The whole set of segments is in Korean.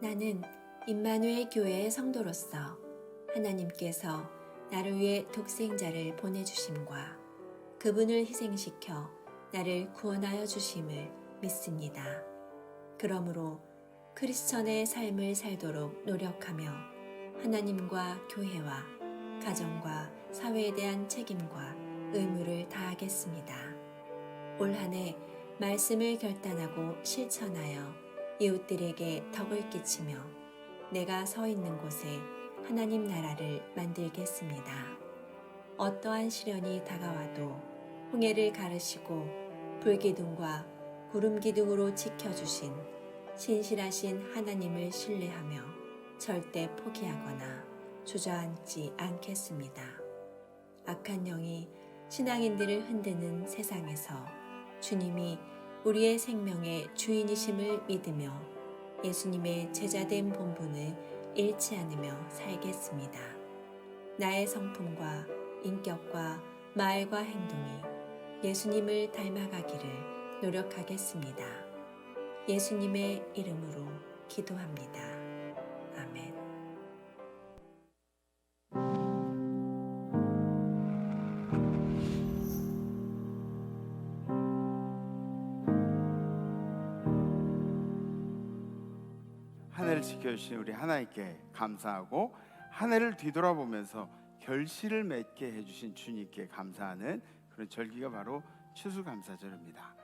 나는 임마누엘 교회의 성도로서 하나님께서 나를 위해 독생자를 보내주심과 그분을 희생시켜 나를 구원하여 주심을 믿습니다. 그러므로 크리스천의 삶을 살도록 노력하며 하나님과 교회와 가정과 사회에 대한 책임과 의무를 다하겠습니다. 올 한 해 말씀을 결단하고 실천하여 이웃들에게 덕을 끼치며 내가 서 있는 곳에 하나님 나라를 만들겠습니다. 어떠한 시련이 다가와도 홍해를 가르시고 불기둥과 구름기둥으로 지켜주신 신실하신 하나님을 신뢰하며 절대 포기하거나 주저앉지 않겠습니다. 악한 영이 신앙인들을 흔드는 세상에서 주님이 우리의 생명의 주인이심을 믿으며 예수님의 제자된 본분을 잃지 않으며 살겠습니다. 나의 성품과 인격과 말과 행동이 예수님을 닮아가기를 노력하겠습니다. 예수님의 이름으로 기도합니다. 아멘. 한 해를 지켜주신 우리 하나님께 감사하고 한 해를 뒤돌아보면서 결실을 맺게 해주신 주님께 감사하는 그런 절기가 바로 추수감사절입니다.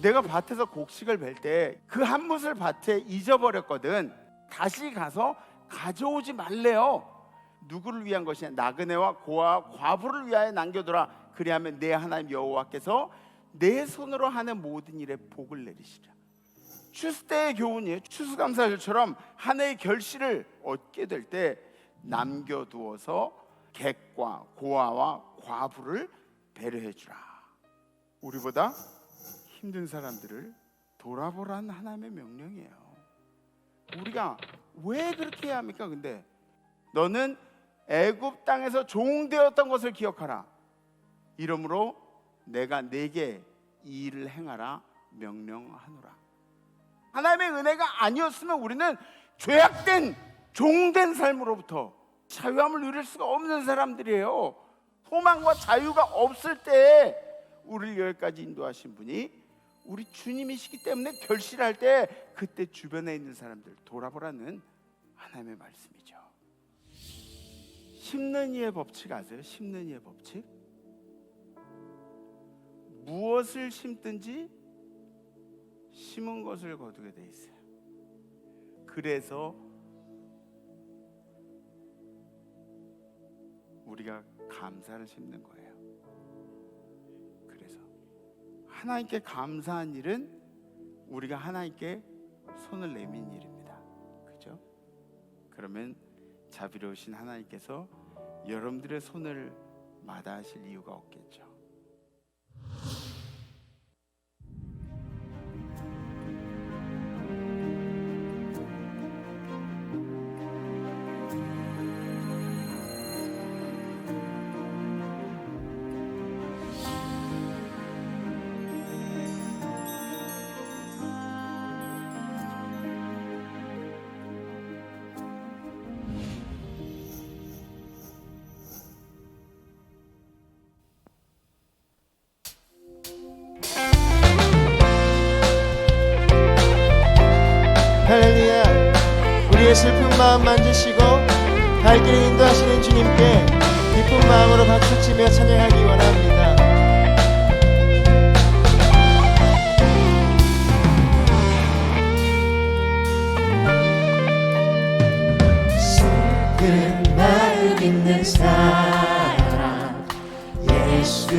내가 밭에서 곡식을 벨 때 그 한 뭇을 밭에 잊어버렸거든. 다시 가서 가져오지 말래요. 누구를 위한 것이냐? 나그네와 고아와 과부를 위하여 남겨두라. 그리하면 내 하나님 여호와께서 내 손으로 하는 모든 일에 복을 내리시라. 추수 때의 교훈이에요. 추수감사절처럼 한 해의 결실을 얻게 될 때 남겨두어서 객과 고아와 과부를 배려해 주라. 우리보다 힘든 사람들을 돌아보라는 하나님의 명령이에요. 우리가 왜 그렇게 해야 합니까? 근데 너는 애굽 땅에서 종되었던 것을 기억하라. 이러므로 내가 네게 이 일을 행하라 명령하노라. 하나님의 은혜가 아니었으면 우리는 죄악된 종된 삶으로부터 자유함을 누릴 수가 없는 사람들이에요. 소망과 자유가 없을 때 우리를 여기까지 인도하신 분이 우리 주님이시기 때문에 결실할 때 그때 주변에 있는 사람들 돌아보라는 하나님의 말씀이죠. 심는 이의 법칙 아세요? 심는 이의 법칙? 무엇을 심든지 심은 것을 거두게 돼 있어요. 그래서 우리가 감사를 심는 거예요. 그래서 하나님께 감사한 일은 우리가 하나님께 손을 내민 일입니다. 그죠? 그러면 자비로우신 하나님께서 여러분들의 손을 마다하실 이유가 없겠죠. 할렐루야. 우리의 슬픈 마음 만지시고 갈 길을 인도하시는 주님께 기쁜 마음으로 박수치며 찬양하기 원합니다. 슬픈 마음 있는 사람 예수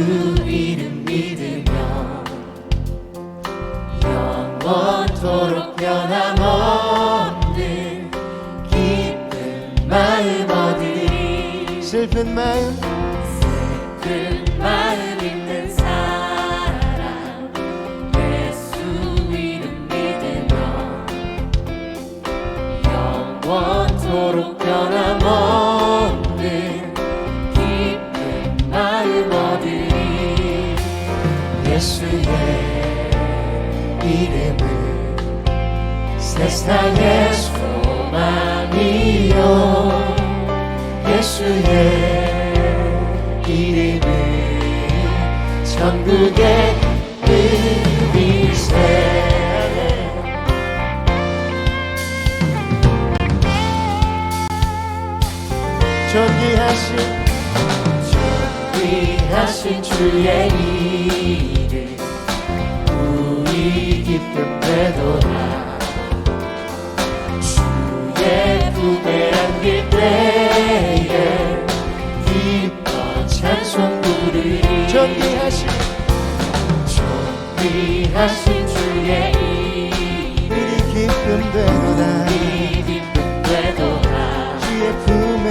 이름 믿으며 영원토록 변함없는 기쁜 마음 얻으리. 슬픈 마음 있는 사람 예수 이름 믿으며 영원토록 변함없는 기쁜 마음 얻으리. 예수의 이름은 세상의 소망이요 예수의 이름은 천국의 의미세 존귀하신 주의 이름 우리 기쁨 되도다 주의 품에 안길 때에 기뻐 찬송 부르리 존귀하신 주의 이름 우리 기쁨 되도다 주의 품에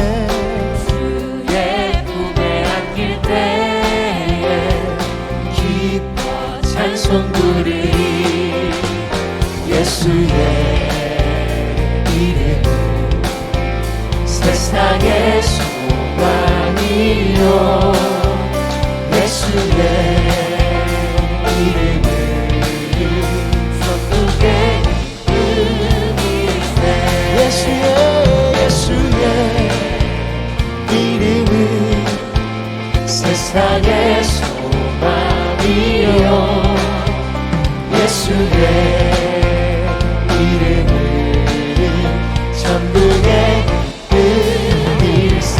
안길 때에 기뻐 찬송 부르리 예수의 이름 세상의 소망이요 예수의 이름은 천국의 의미세 예수의 이름은 세상의 소망이요 예수의 이름은 천국의 의미세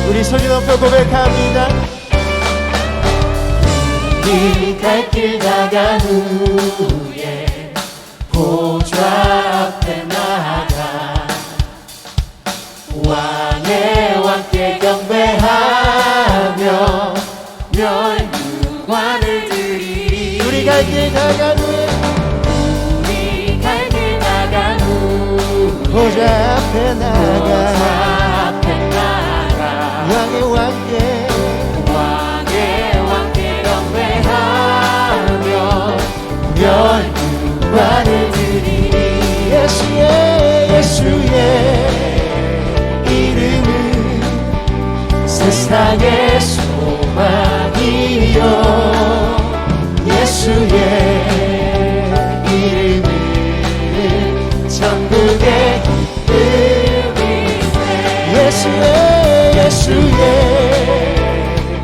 우리 소리 높여 고백합니다 우리 갈 길 나간 후에 보좌 앞에 나가 왕의 왕께 경배하며 멸류관을 드리리 우리 갈 길 나간 후에 보좌 앞에 나가 왕의 왕께 경배하며 멸류관을 드리리 예수의 이름은 세상의 소망이요 예수의 이름은 천국의 의미세 예수의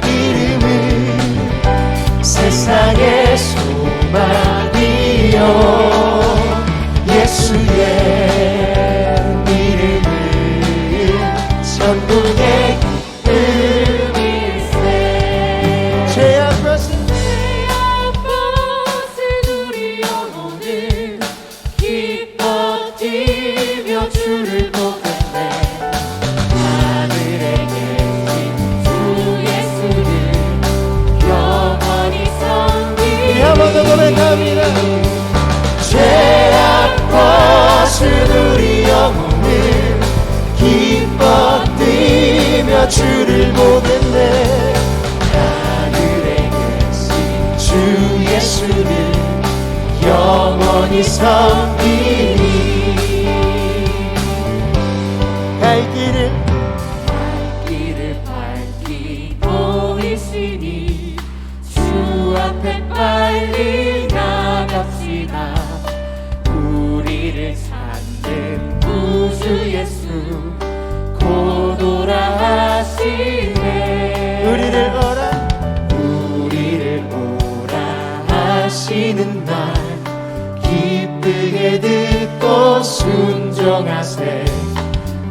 이름은 세상의 소망이요 예수의 이름은 천국의 의미세 죄 아파진 우리 영혼은 기뻐 뛰며 주를 보겠네 하늘에 계신 주 예수를 영원히 섬기리 한 번 더 고백합니다 죄 아파진 우리 영혼은 기뻐 뛰며 주를 보겠네 하늘에 계신 주 예수를 영원히 섬기리 갈 길을 밝히고 있으니 주 앞에 빨리 나갑시다 우리를 찾는 구주 예수 곧 오라 하시네 우리를 오라 하시는 날 기쁘게 듣고 순종하세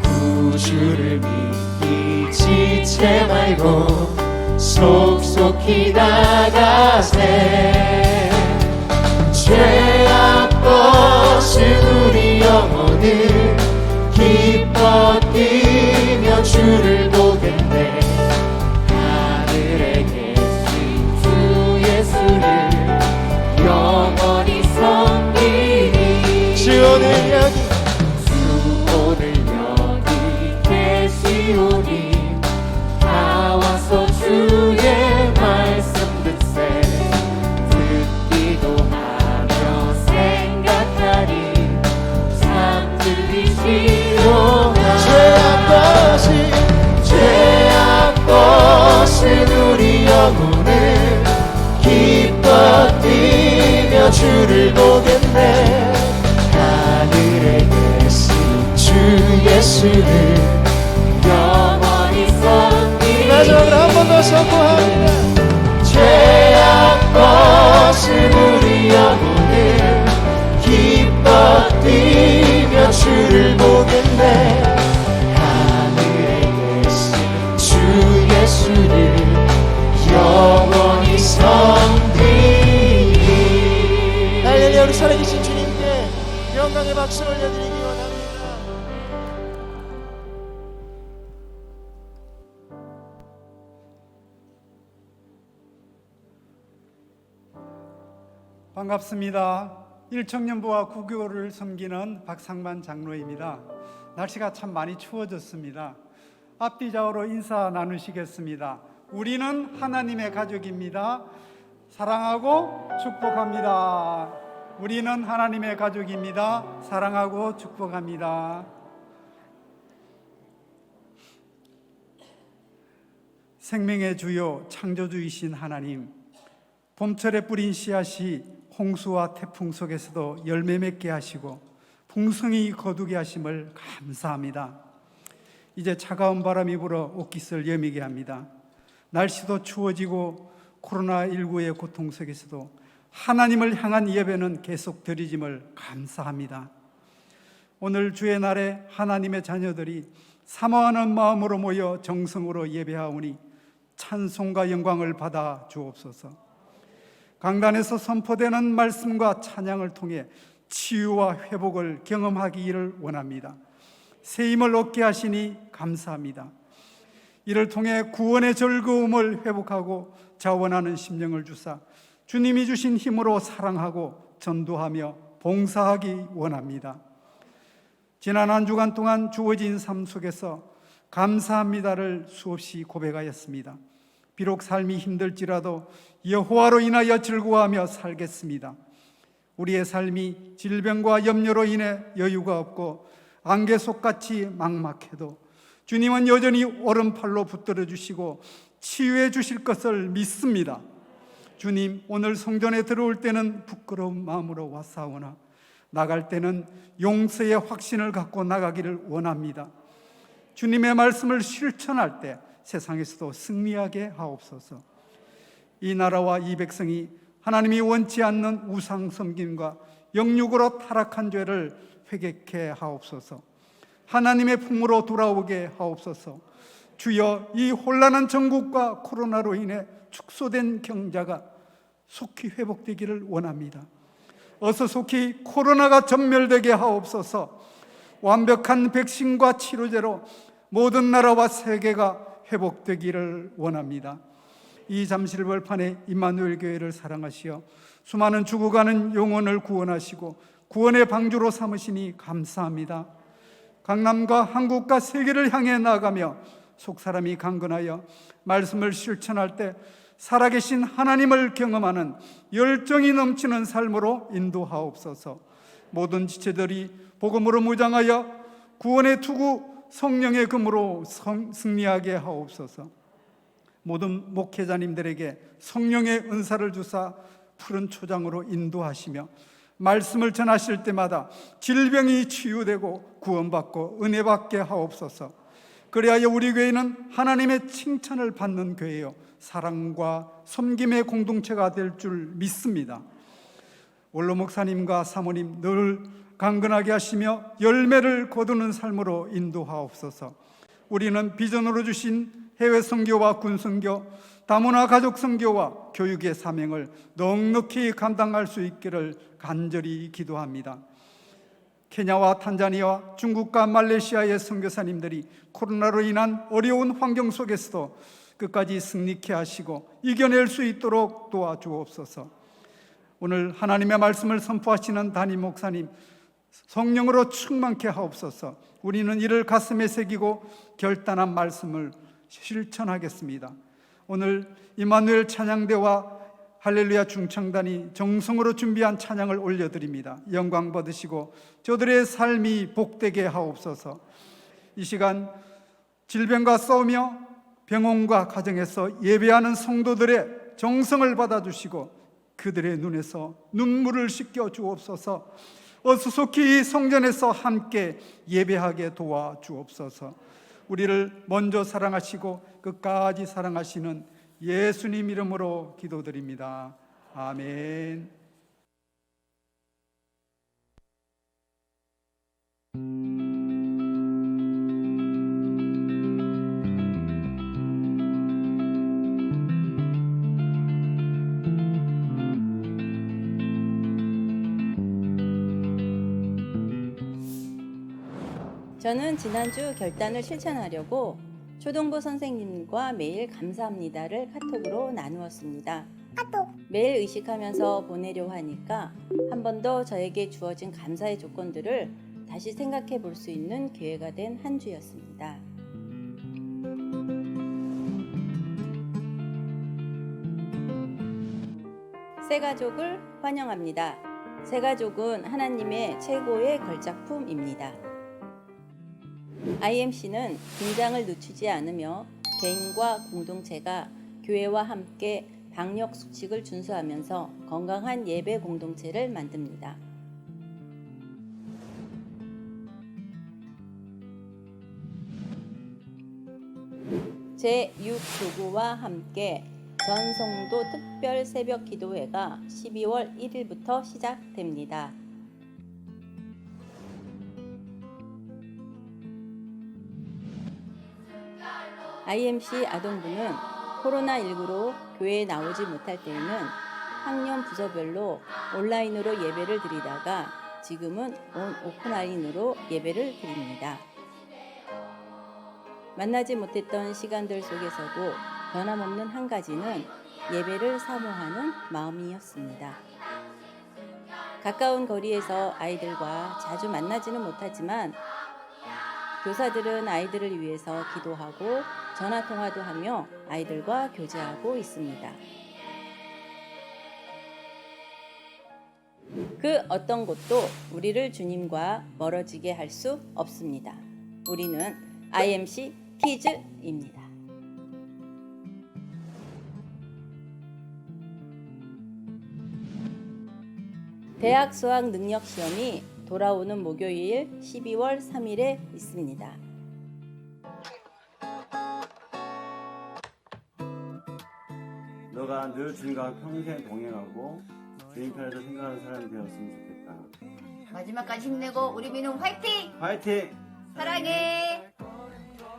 구주를 믿기 지체 말고 속속히 나가세 죄 아파진 우리 영혼은 기뻐 뛰며 주를 보겠네 하늘에 계신 주 예수를 영원히 섬기리 주 오늘 여기 계시오니 다 와서 주의 말씀 듣세 기뻐 뛰며 주를 보겠네. 하늘에 계신 주 예수를 영원히 섬기리. 마지막으로 한 번 더 선포합니다. 죄악 벗은 우리 영혼을 기뻐 뛰며 주를 보겠네. 하늘에 계신 주 예수를 영원히 섬기리. 할렐루야. 우리 살아계신 주님께 영광의 박수 올려드리기 원합니다. 반갑습니다. 일청년부와 구교를 섬기는 박상만 장로입니다. 날씨가 참 많이 추워졌습니다. 앞뒤 좌우로 인사 나누시겠습니다. 우리는 하나님의 가족입니다. 사랑하고 축복합니다. 우리는 하나님의 가족입니다. 사랑하고 축복합니다. 생명의 주요 창조주이신 하나님, 봄철에 뿌린 씨앗이 홍수와 태풍 속에서도 열매 맺게 하시고 풍성히 거두게 하심을 감사합니다. 이제 차가운 바람이 불어 옷깃을 여미게 합니다. 날씨도 추워지고 코로나19의 고통 속에서도 하나님을 향한 예배는 계속 드리짐을 감사합니다. 오늘 주의 날에 하나님의 자녀들이 사모하는 마음으로 모여 정성으로 예배하오니 찬송과 영광을 받아 주옵소서. 강단에서 선포되는 말씀과 찬양을 통해 치유와 회복을 경험하기를 원합니다. 새 힘을 얻게 하시니 감사합니다. 이를 통해 구원의 즐거움을 회복하고 자원하는 심령을 주사 주님이 주신 힘으로 사랑하고 전도하며 봉사하기 원합니다. 지난 한 주간 동안 주어진 삶 속에서 감사합니다를 수없이 고백하였습니다. 비록 삶이 힘들지라도 여호와로 인하여 즐거워하며 살겠습니다. 우리의 삶이 질병과 염려로 인해 여유가 없고 안개 속같이 막막해도 주님은 여전히 오른팔로 붙들어 주시고 치유해 주실 것을 믿습니다. 주님, 오늘 성전에 들어올 때는 부끄러운 마음으로 왔사오나 나갈 때는 용서의 확신을 갖고 나가기를 원합니다. 주님의 말씀을 실천할 때 세상에서도 승리하게 하옵소서. 이 나라와 이 백성이 하나님이 원치 않는 우상 섬김과 영육으로 타락한 죄를 회개케 하옵소서. 하나님의 품으로 돌아오게 하옵소서. 주여, 이 혼란한 전국과 코로나로 인해 축소된 경제가 속히 회복되기를 원합니다. 어서 속히 코로나가 전멸되게 하옵소서. 완벽한 백신과 치료제로 모든 나라와 세계가 회복되기를 원합니다. 이 잠실벌판의 임마누엘 교회를 사랑하시어 수많은 죽어가는 영혼을 구원하시고 구원의 방주로 삼으시니 감사합니다. 강남과 한국과 세계를 향해 나아가며 속사람이 강건하여 말씀을 실천할 때 살아계신 하나님을 경험하는 열정이 넘치는 삶으로 인도하옵소서. 모든 지체들이 복음으로 무장하여 구원의 투구 성령의 금으로 승리하게 하옵소서. 모든 목회자님들에게 성령의 은사를 주사 푸른 초장으로 인도하시며 말씀을 전하실 때마다 질병이 치유되고 구원받고 은혜받게 하옵소서. 그리하여 우리 교회는 하나님의 칭찬을 받는 교회요 사랑과 섬김의 공동체가 될 줄 믿습니다. 원로 목사님과 사모님 늘 강건하게 하시며 열매를 거두는 삶으로 인도하옵소서. 우리는 비전으로 주신 해외 선교와 군 선교, 다문화 가족 선교와 교육의 사명을 넉넉히 감당할 수 있기를 간절히 기도합니다. 케냐와 탄자니아와 중국과 말레이시아의 선교사님들이 코로나로 인한 어려운 환경 속에서도 끝까지 승리케 하시고 이겨낼 수 있도록 도와주옵소서. 오늘 하나님의 말씀을 선포하시는 담임 목사님 성령으로 충만케 하옵소서. 우리는 이를 가슴에 새기고 결단한 말씀을 실천하겠습니다. 오늘 임마누엘 찬양대와 할렐루야 중창단이 정성으로 준비한 찬양을 올려드립니다. 영광 받으시고 저들의 삶이 복되게 하옵소서. 이 시간 질병과 싸우며 병원과 가정에서 예배하는 성도들의 정성을 받아주시고 그들의 눈에서 눈물을 씻겨 주옵소서. 어수속히 성전에서 함께 예배하게 도와주옵소서. 우리를 먼저 사랑하시고 끝까지 사랑하시는 예수님 이름으로 기도드립니다. 아멘. 저는 지난주 결단을 실천하려고 초등부 선생님과 매일 감사합니다를 카톡으로 나누었습니다. 매일 의식하면서 보내려 하니까 한 번 더 저에게 주어진 감사의 조건들을 다시 생각해 볼 수 있는 기회가 된 한 주였습니다. 새 가족을 환영합니다. 새 가족은 하나님의 최고의 걸작품입니다. IMC는 긴장을 늦추지 않으며 개인과 공동체가 교회와 함께 방역 수칙을 준수하면서 건강한 예배 공동체를 만듭니다. 제6교구와 함께 전성도 특별 새벽 기도회가 12월 1일부터 시작됩니다. IMC 아동부는 코로나19로 교회에 나오지 못할 때에는 학년 부서별로 온라인으로 예배를 드리다가 지금은 오프라인으로 예배를 드립니다. 만나지 못했던 시간들 속에서도 변함없는 한 가지는 예배를 사모하는 마음이었습니다. 가까운 거리에서 아이들과 자주 만나지는 못하지만 교사들은 아이들을 위해서 기도하고 전화통화도 하며 아이들과 교제하고 있습니다. 그 어떤 곳도 우리를 주님과 멀어지게 할 수 없습니다. 우리는 IMC 키즈입니다. 대학 수학 능력 시험이 돌아오는 목요일 12월 3일에 있습니다. 너가 늘 주님과 평생 동행하고 주님 편에서 생각하는 사람이 되었으면 좋겠다. 마지막까지 힘내고 우리 민우 화이팅! 화이팅! 사랑해!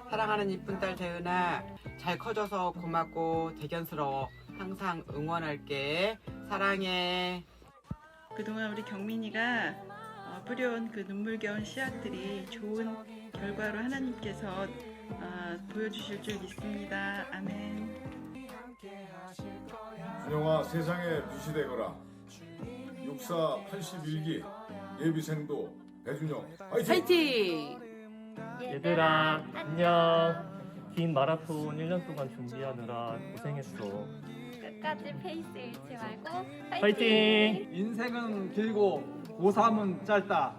사랑하는 이쁜 딸 대은아, 잘 커져서 고맙고 대견스러워. 항상 응원할게. 사랑해. 그동안 우리 경민이가 뿌려온 그 눈물겨운 씨앗들이 좋은 결과로 하나님께서 보여주실 줄 믿습니다. 아멘. 준영아, 세상에 빛이 되거라. 육사 81기 예비생도 배준영 화이팅! 화이팅! 얘들아 안녕. 긴 마라톤 1년 동안 준비하느라 고생했어. 끝까지 페이스 잃지 말고 화이팅! 인생은 길고 고3은 짧다.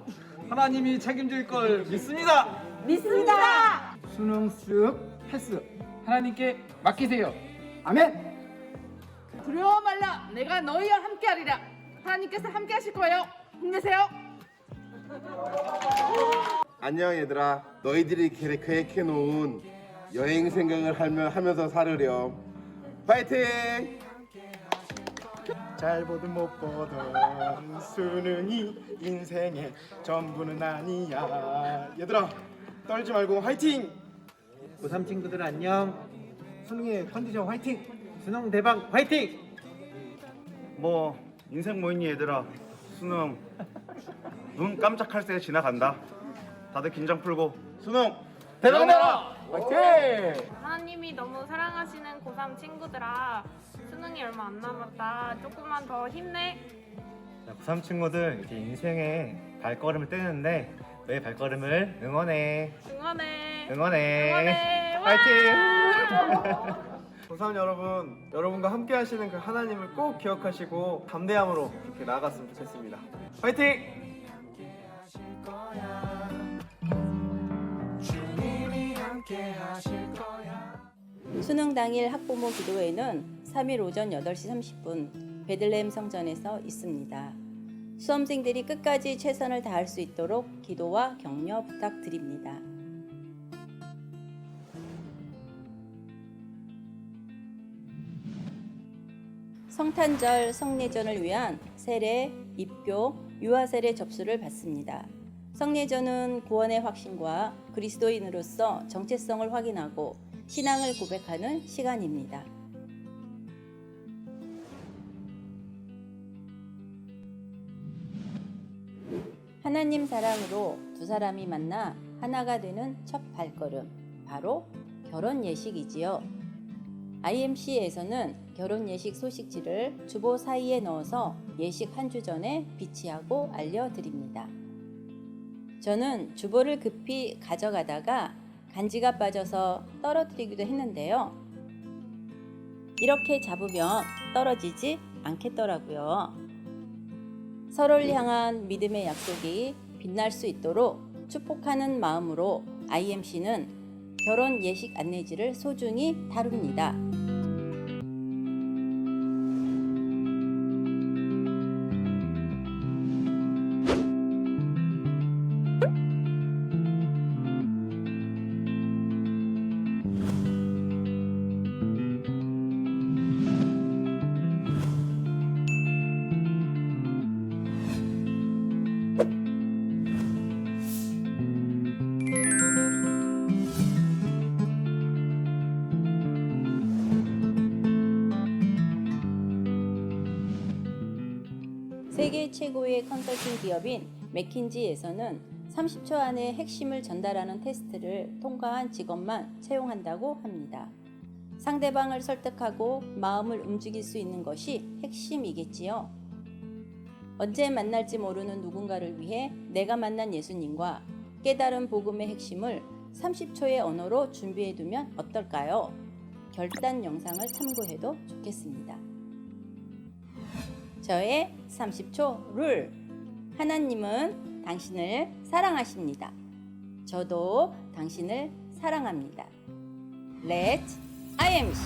하나님이 책임질 걸 믿습니다. 믿습니다. 수능 쓱 패스. 하나님께 맡기세요. 아멘. 두려워 말라. 내가 너희와 함께하리라. 하나님께서 함께하실 거예요. 힘내세요. 안녕 얘들아. 너희들이 계획해놓은 여행 생각을 하면서 살으렴. 파이팅! 잘 보든 못 보든 수능이 인생의 전부는 아니야. 얘들아 떨지 말고 화이팅! 고3 친구들 안녕. 수능의 컨디션 화이팅! 수능 대박 화이팅! 뭐 인생 뭐 있니 얘들아. 수능 눈 깜짝할 새 지나간다. 다들 긴장 풀고 수능 대박 나라! 화이팅! 하나님이 너무 사랑하시는 고3 친구들아, 수능이 얼마 안 남았다. 조금만 더 힘내. 고3 친구들 이제 인생의 발걸음을 떼는데 너의 발걸음을 응원해. 응원해. 화이팅! 고3 여러분, 여러분과 함께 하시는 그 하나님을 꼭 기억하시고 담대함으로 그렇게 나아갔으면 좋겠습니다. 화이팅! 수능 당일 학부모 기도회는 3일 오전 8시 30분 베들레헴 성전에서 있습니다. 수험생들이 끝까지 최선을 다할 수 있도록 기도와 격려 부탁드립니다. 성탄절, 성례전을 위한 세례, 입교, 유아 세례 접수를 받습니다. 성례전은 구원의 확신과 그리스도인으로서 정체성을 확인하고 신앙을 고백하는 시간입니다. 하나님 사랑으로 두 사람이 만나 하나가 되는 첫 발걸음, 바로 결혼 예식이지요. IMC에서는 결혼 예식 소식지를 주보 사이에 넣어서 예식 한 주 전에 비치하고 알려드립니다. 저는 주보를 급히 가져가다가 간지가 빠져서 떨어뜨리기도 했는데요. 이렇게 잡으면 떨어지지 않겠더라고요. 서로를 향한 믿음의 약속이 빛날 수 있도록 축복하는 마음으로 IMC는 결혼 예식 안내지를 소중히 다룹니다. 세계 최고의 컨설팅 기업인 맥킨지에서는 30초 안에 핵심을 전달하는 테스트를 통과한 직원만 채용한다고 합니다. 상대방을 설득하고 마음을 움직일 수 있는 것이 핵심이겠지요. 언제 만날지 모르는 누군가를 위해 내가 만난 예수님과 깨달은 복음의 핵심을 30초의 언어로 준비해두면 어떨까요? 결단 영상을 참고해도 좋겠습니다. 저의 30초 룰. 하나님은 당신을 사랑하십니다. 저도 당신을 사랑합니다. Let's IMC.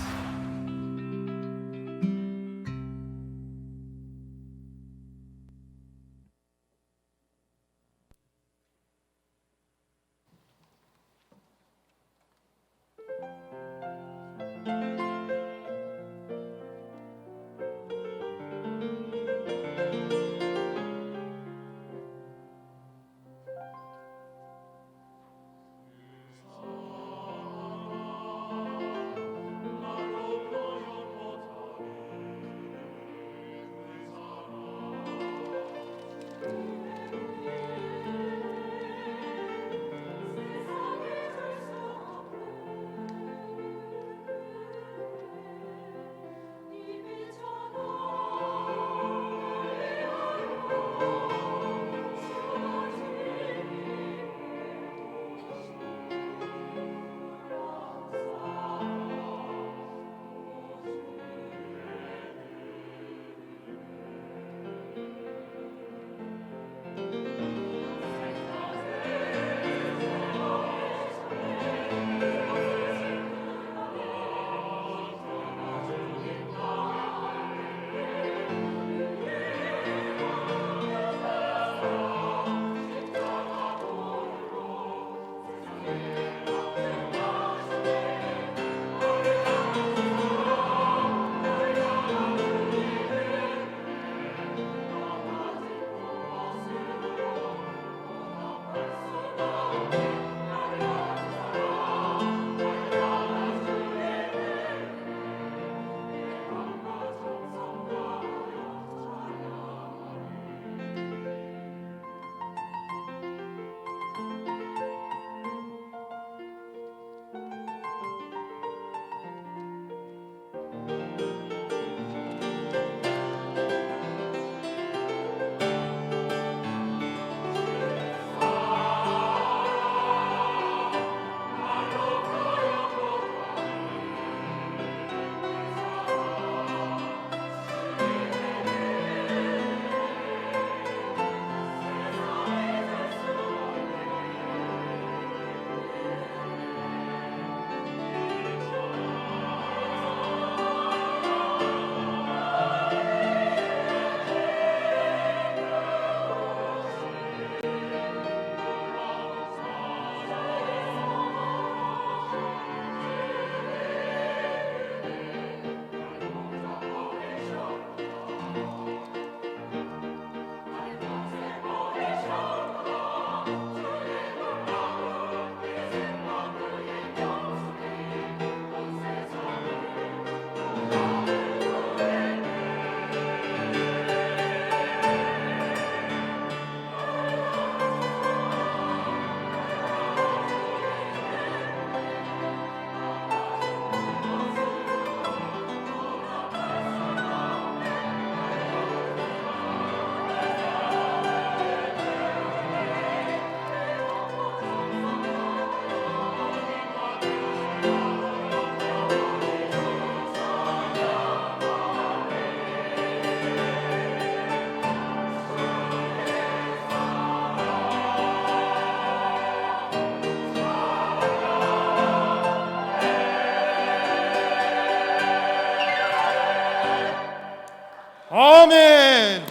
아멘.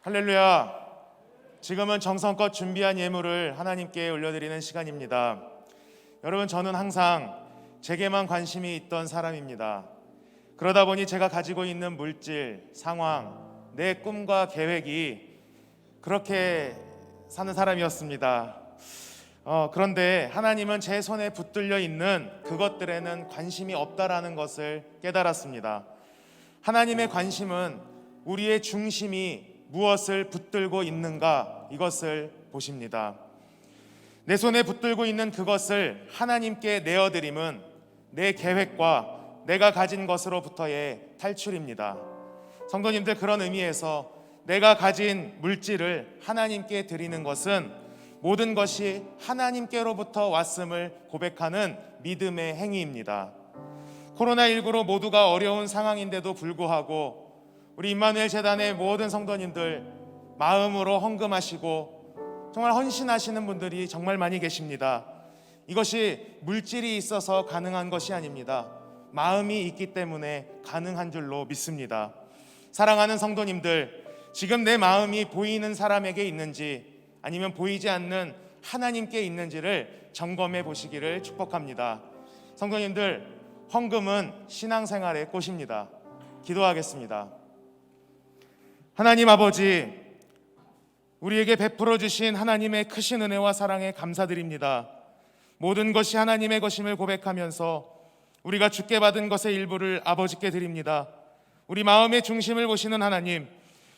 할렐루야. 지금은 정성껏 준비한 예물을 하나님께 올려드리는 시간입니다. 여러분, 저는 항상 제게만 관심이 있던 사람입니다. 그러다 보니 제가 가지고 있는 물질, 상황, 내 꿈과 계획이 그렇게 사는 사람이었습니다. 그런데 하나님은 제 손에 붙들려 있는 그것들에는 관심이 없다라는 것을 깨달았습니다. 하나님의 관심은 우리의 중심이 무엇을 붙들고 있는가, 이것을 보십니다. 내 손에 붙들고 있는 그것을 하나님께 내어드림은 내 계획과 내가 가진 것으로부터의 탈출입니다. 성도님들, 그런 의미에서 내가 가진 물질을 하나님께 드리는 것은 모든 것이 하나님께로부터 왔음을 고백하는 믿음의 행위입니다. 코로나19로 모두가 어려운 상황인데도 불구하고 우리 임마누엘 재단의 모든 성도님들 마음으로 헌금하시고 정말 헌신하시는 분들이 정말 많이 계십니다. 이것이 물질이 있어서 가능한 것이 아닙니다. 마음이 있기 때문에 가능한 줄로 믿습니다. 사랑하는 성도님들, 지금 내 마음이 보이는 사람에게 있는지 아니면 보이지 않는 하나님께 있는지를 점검해 보시기를 축복합니다. 성도님들, 헌금은 신앙생활의 꽃입니다. 기도하겠습니다. 하나님 아버지, 우리에게 베풀어 주신 하나님의 크신 은혜와 사랑에 감사드립니다. 모든 것이 하나님의 것임을 고백하면서 우리가 주께 받은 것의 일부를 아버지께 드립니다. 우리 마음의 중심을 보시는 하나님,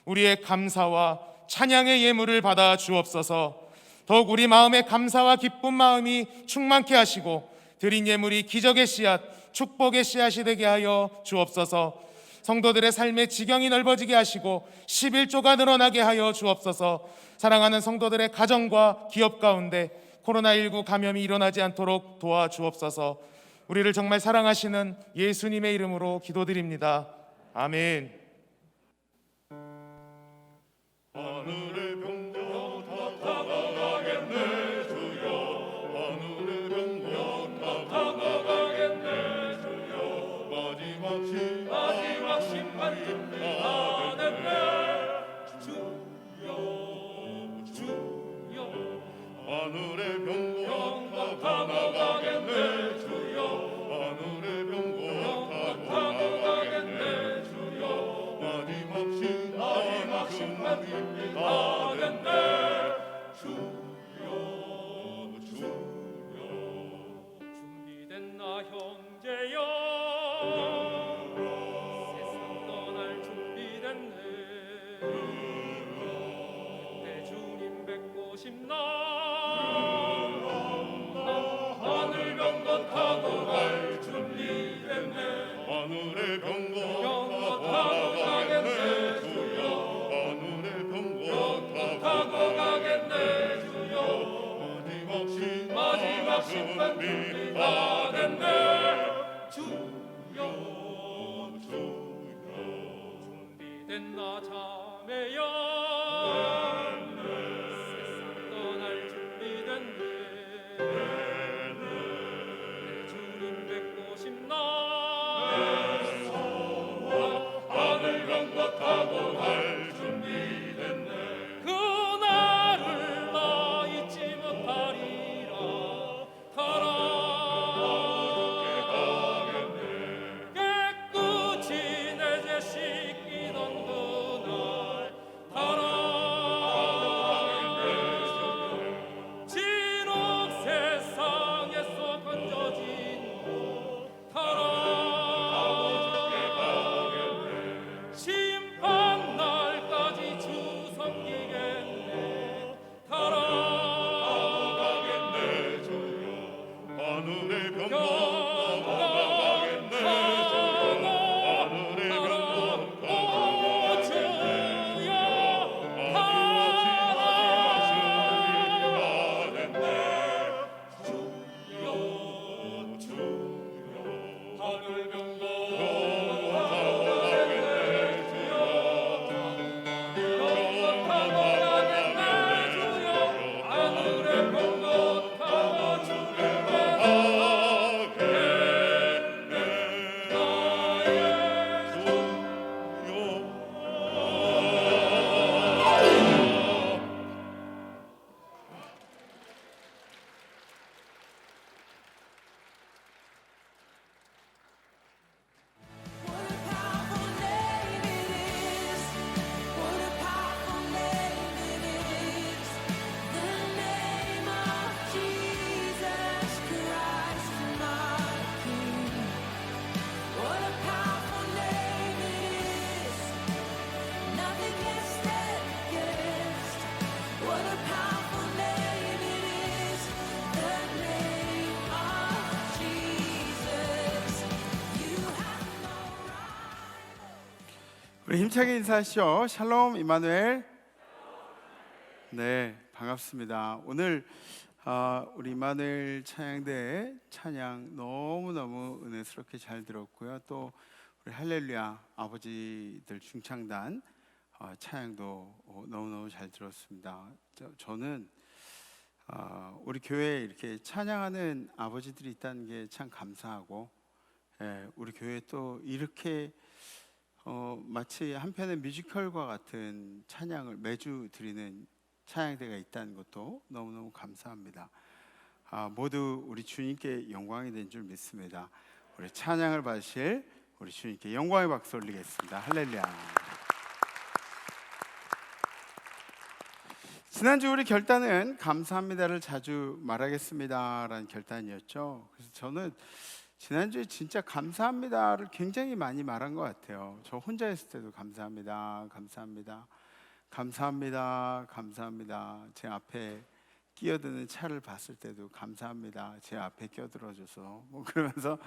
우리의 감사와 찬양의 예물을 받아 주옵소서. 더욱 우리 마음의 감사와 기쁜 마음이 충만케 하시고 드린 예물이 기적의 씨앗, 축복의 씨앗이 되게 하여 주옵소서. 성도들의 삶의 지경이 넓어지게 하시고 11조가 늘어나게 하여 주옵소서. 사랑하는 성도들의 가정과 기업 가운데 코로나19 감염이 일어나지 않도록 도와주옵소서. 우리를 정말 사랑하시는 예수님의 이름으로 기도드립니다. 아멘. 하늘의 병거 다 가겠네 주여. 하늘의 병거 다 가겠네 주여. 마지막 심판 준비가 됐네 주여. 하늘의 병거 다 나가겠네 주여. 하늘의 병거 다 나가겠네 주여. 마지막 심판 준비가 됐네 주여. 준비된 나 형제여, 세상 떠날 준비됐네. 그때 주님 뵙고 싶나. 하늘 병거 타고 갈 준비됐네. 하늘의 병거 타고 가겠네 주여. 하늘의 병거 타고 가겠네 주여. 마지막 심판 준비가 됐네 주여. 준비된 나 자매여, 세상 떠날 준비됐네. 주님 뵙고 싶나. 하늘 병거 타고 갈 준비됐네. 그날을 나 잊지 못하리라. 가라. 깨끗이 내 죄 씻기던 그날 가라. 우리 힘차게 인사하시죠. 샬롬 이마누엘. 네, 반갑습니다. 오늘 우리 이마누엘 찬양대 찬양 너무너무 은혜스럽게 잘 들었고요. 또 우리 할렐루야 아버지들 중창단 찬양도 너무너무 잘 들었습니다. 저는 우리 교회에 이렇게 찬양하는 아버지들이 있다는 게 참 감사하고, 우리 교회에 또 이렇게 마치 한편의 뮤지컬과 같은 찬양을 매주 드리는 찬양대가 있다는 것도 너무너무 감사합니다. 모두 우리 주님께 영광이 된 줄 믿습니다. 우리 찬양을 받으실 우리 주님께 영광의 박수 올리겠습니다. 할렐루야. 지난주 우리 결단은 감사합니다를 자주 말하겠습니다라는 결단이었죠. 그래서 저는 지난주에 진짜 감사합니다를 굉장히 많이 말한 것 같아요. 저 혼자 있을 때도 감사합니다, 감사합니다, 감사합니다, 감사합니다. 제 앞에 끼어드는 차를 봤을 때도 감사합니다. 제 앞에 끼어들어줘서 그러면서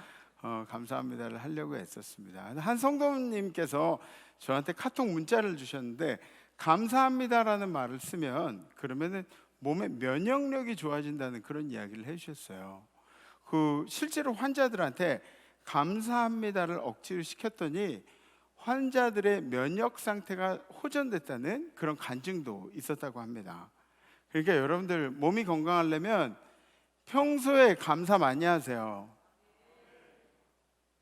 감사합니다를 하려고 했었습니다. 한 성도님께서 저한테 카톡 문자를 주셨는데, 감사합니다라는 말을 쓰면 그러면은 몸의 면역력이 좋아진다는 그런 이야기를 해주셨어요. 실제로 환자들한테 감사합니다를 억지로 시켰더니 환자들의 면역 상태가 호전됐다는 그런 간증도 있었다고 합니다. 그러니까 여러분들 몸이 건강하려면 평소에 감사 많이 하세요.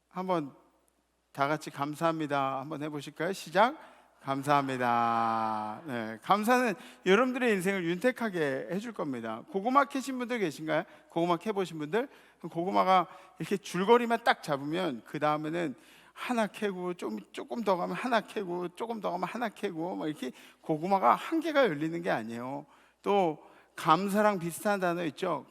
한번 다 같이 감사합니다 한번 해보실까요? 시작. 감사합니다. 네, 감사는 여러분들의 인생을 윤택하게 해줄 겁니다. 고구마 캐신 분들 계신가요? 고구마 캐보신 분들? 고구마가 이렇게 줄거리만 딱 잡으면 그 다음에는 하나 캐고 조금 더 가면 하나 캐고 조금 더 가면 하나 캐고 막 이렇게 고구마가 한 개가 열리는 게 아니에요. 또 감사랑 비슷한 단어 있죠.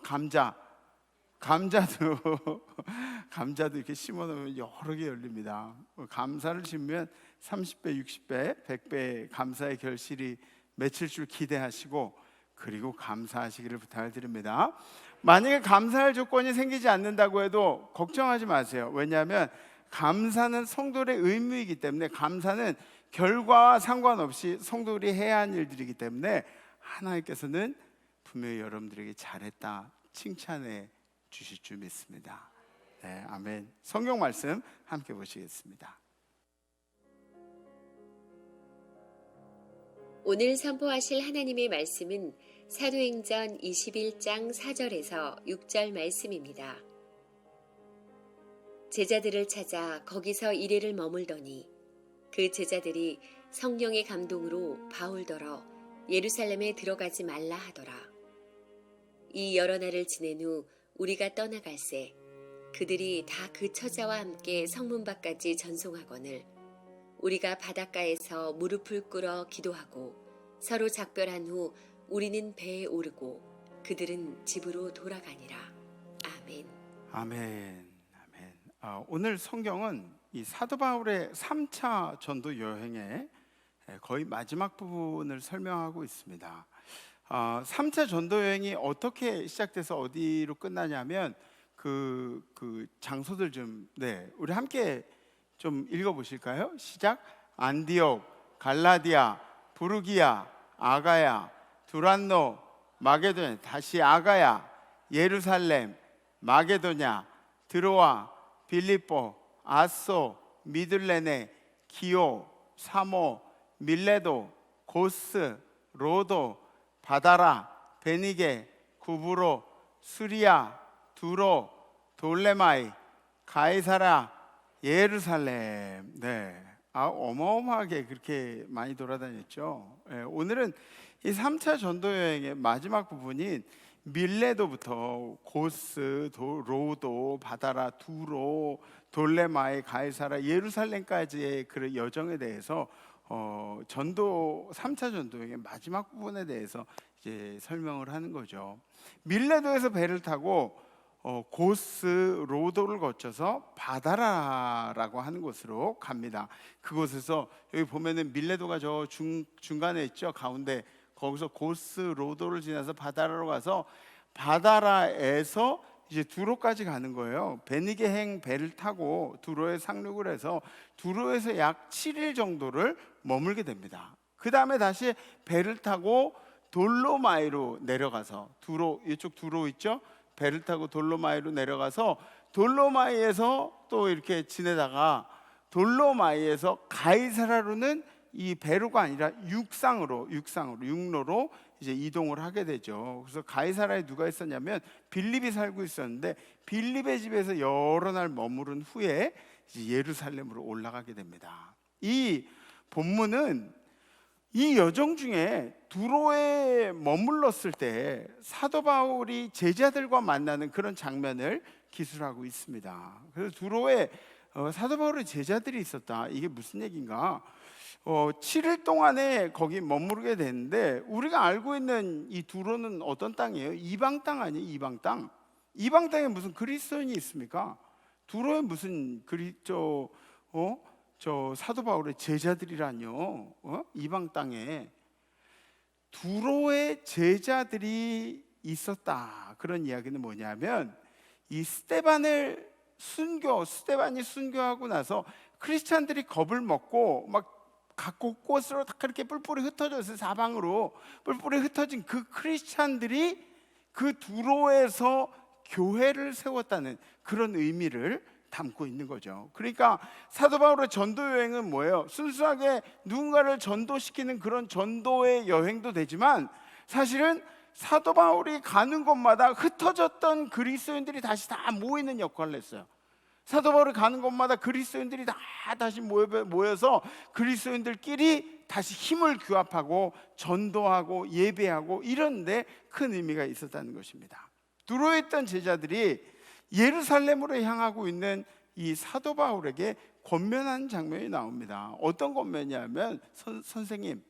감자도 이렇게 심어놓으면 여러 개 열립니다. 감사를 심으면 30배, 60배, 100배의 감사의 결실이 맺힐 줄 기대하시고, 그리고 감사하시기를 부탁을 드립니다. 만약에 감사할 조건이 생기지 않는다고 해도 걱정하지 마세요. 왜냐하면 감사는 성도의 의무이기 때문에, 감사는 결과와 상관없이 성도들이 해야 하는 일들이기 때문에 하나님께서는 분명히 여러분들에게 잘했다 칭찬해 주실 줄 믿습니다. 네, 아멘. 성경 말씀 함께 보시겠습니다. 오늘 선포하실 하나님의 말씀은 사도행전 21장 4절에서 6절 말씀입니다. 제자들을 찾아 거기서 이래를 머물더니 그 제자들이 성령의 감동으로 바울더러 예루살렘에 들어가지 말라 하더라. 이 여러 날을 지낸 후 우리가 떠나갈새 그들이 다 그 처자와 함께 성문 밖까지 전송하거늘 우리가 바닷가에서 무릎을 꿇어 기도하고 서로 작별한 후 우리는 배에 오르고 그들은 집으로 돌아가니라. 아멘. 아멘. 아멘. 오늘 성경은 이 사도 바울의 3차 전도 여행의 거의 마지막 부분을 설명하고 있습니다. 3차 전도 여행이 어떻게 시작돼서 어디로 끝나냐면 그 장소들 우리 함께 좀 읽어보실까요? 시작. 안디옥, 갈라디아, 부르기아, 아가야, 두란노, 마게도냐, 다시 아가야, 예루살렘, 마게도냐, 드로아, 빌립보, 아소, 미들레네, 기오, 사모, 밀레도, 고스, 로도, 바다라, 베니게, 구브로, 수리아, 두로, 돌레마이, 가이사라, 예루살렘. 네, 어마어마하게 그렇게 많이 돌아다녔죠. 오늘은 이 3차 전도 여행의 마지막 부분인 밀레도부터 고스, 로도, 바다라, 두로, 돌레마이, 가이사라, 예루살렘까지의 그 여정에 대해서 3차 전도여행의 마지막 부분에 대해서 이제 설명을 하는 거죠. 밀레도에서 배를 타고 고스, 로도를 거쳐서 바다라라고 하는 곳으로 갑니다. 그곳에서 여기 보면은 밀레도가 저 중간에 있죠. 가운데 거기서 고스, 로도를 지나서 바다라로 가서 바다라에서 이제 두로까지 가는 거예요. 베니게행 배를 타고 두로에 상륙을 해서 두로에서 약 7일 정도를 머물게 됩니다. 그 다음에 다시 배를 타고 돌로마이로 내려가서 두로, 이쪽 두로 있죠? 배를 타고 돌로마이로 내려가서 돌로마이에서 또 이렇게 지내다가 돌로마이에서 가이사라로는 이 배로가 아니라 육로로 이제 이동을 하게 되죠. 그래서 가이사라에 누가 있었냐면 빌립이 살고 있었는데 빌립의 집에서 여러 날 머무른 후에 이제 예루살렘으로 올라가게 됩니다. 이 본문은 이 여정 중에 두로에 머물렀을 때 사도 바울이 제자들과 만나는 그런 장면을 기술하고 있습니다. 그래서 두로에 사도 바울의 제자들이 있었다. 이게 무슨 얘기인가? 7일 동안에 거기 머무르게 되는데 우리가 알고 있는 이 두로는 어떤 땅이에요? 이방 땅 아니에요? 이방 땅. 이방 땅에 무슨 그리스도인이 있습니까? 두로에 무슨 저 사도 바울의 제자들이라뇨? 이방 땅에 두로의 제자들이 있었다. 그런 이야기는 뭐냐면 이 스데반이 순교하고 나서 크리스찬들이 겁을 먹고 막 각 곳곳으로 다 그렇게 뿔뿔이 흩어져서 사방으로 뿔뿔이 흩어진 그 크리스찬들이 그 두로에서 교회를 세웠다는 그런 의미를 담고 있는 거죠. 그러니까 사도 바울의 전도 여행은 뭐예요? 순수하게 누군가를 전도시키는 그런 전도의 여행도 되지만 사실은 사도 바울이 가는 곳마다 흩어졌던 그리스도인들이 다시 다 모이는 역할을 했어요. 사도 바울이 가는 곳마다 그리스도인들이 다 다시 모여서 그리스도인들끼리 다시 힘을 규합하고 전도하고 예배하고 이런 데 큰 의미가 있었다는 것입니다. 두로에 있던 제자들이 예루살렘으로 향하고 있는 이 사도 바울에게 권면하는 장면이 나옵니다. 어떤 권면이냐면 선생님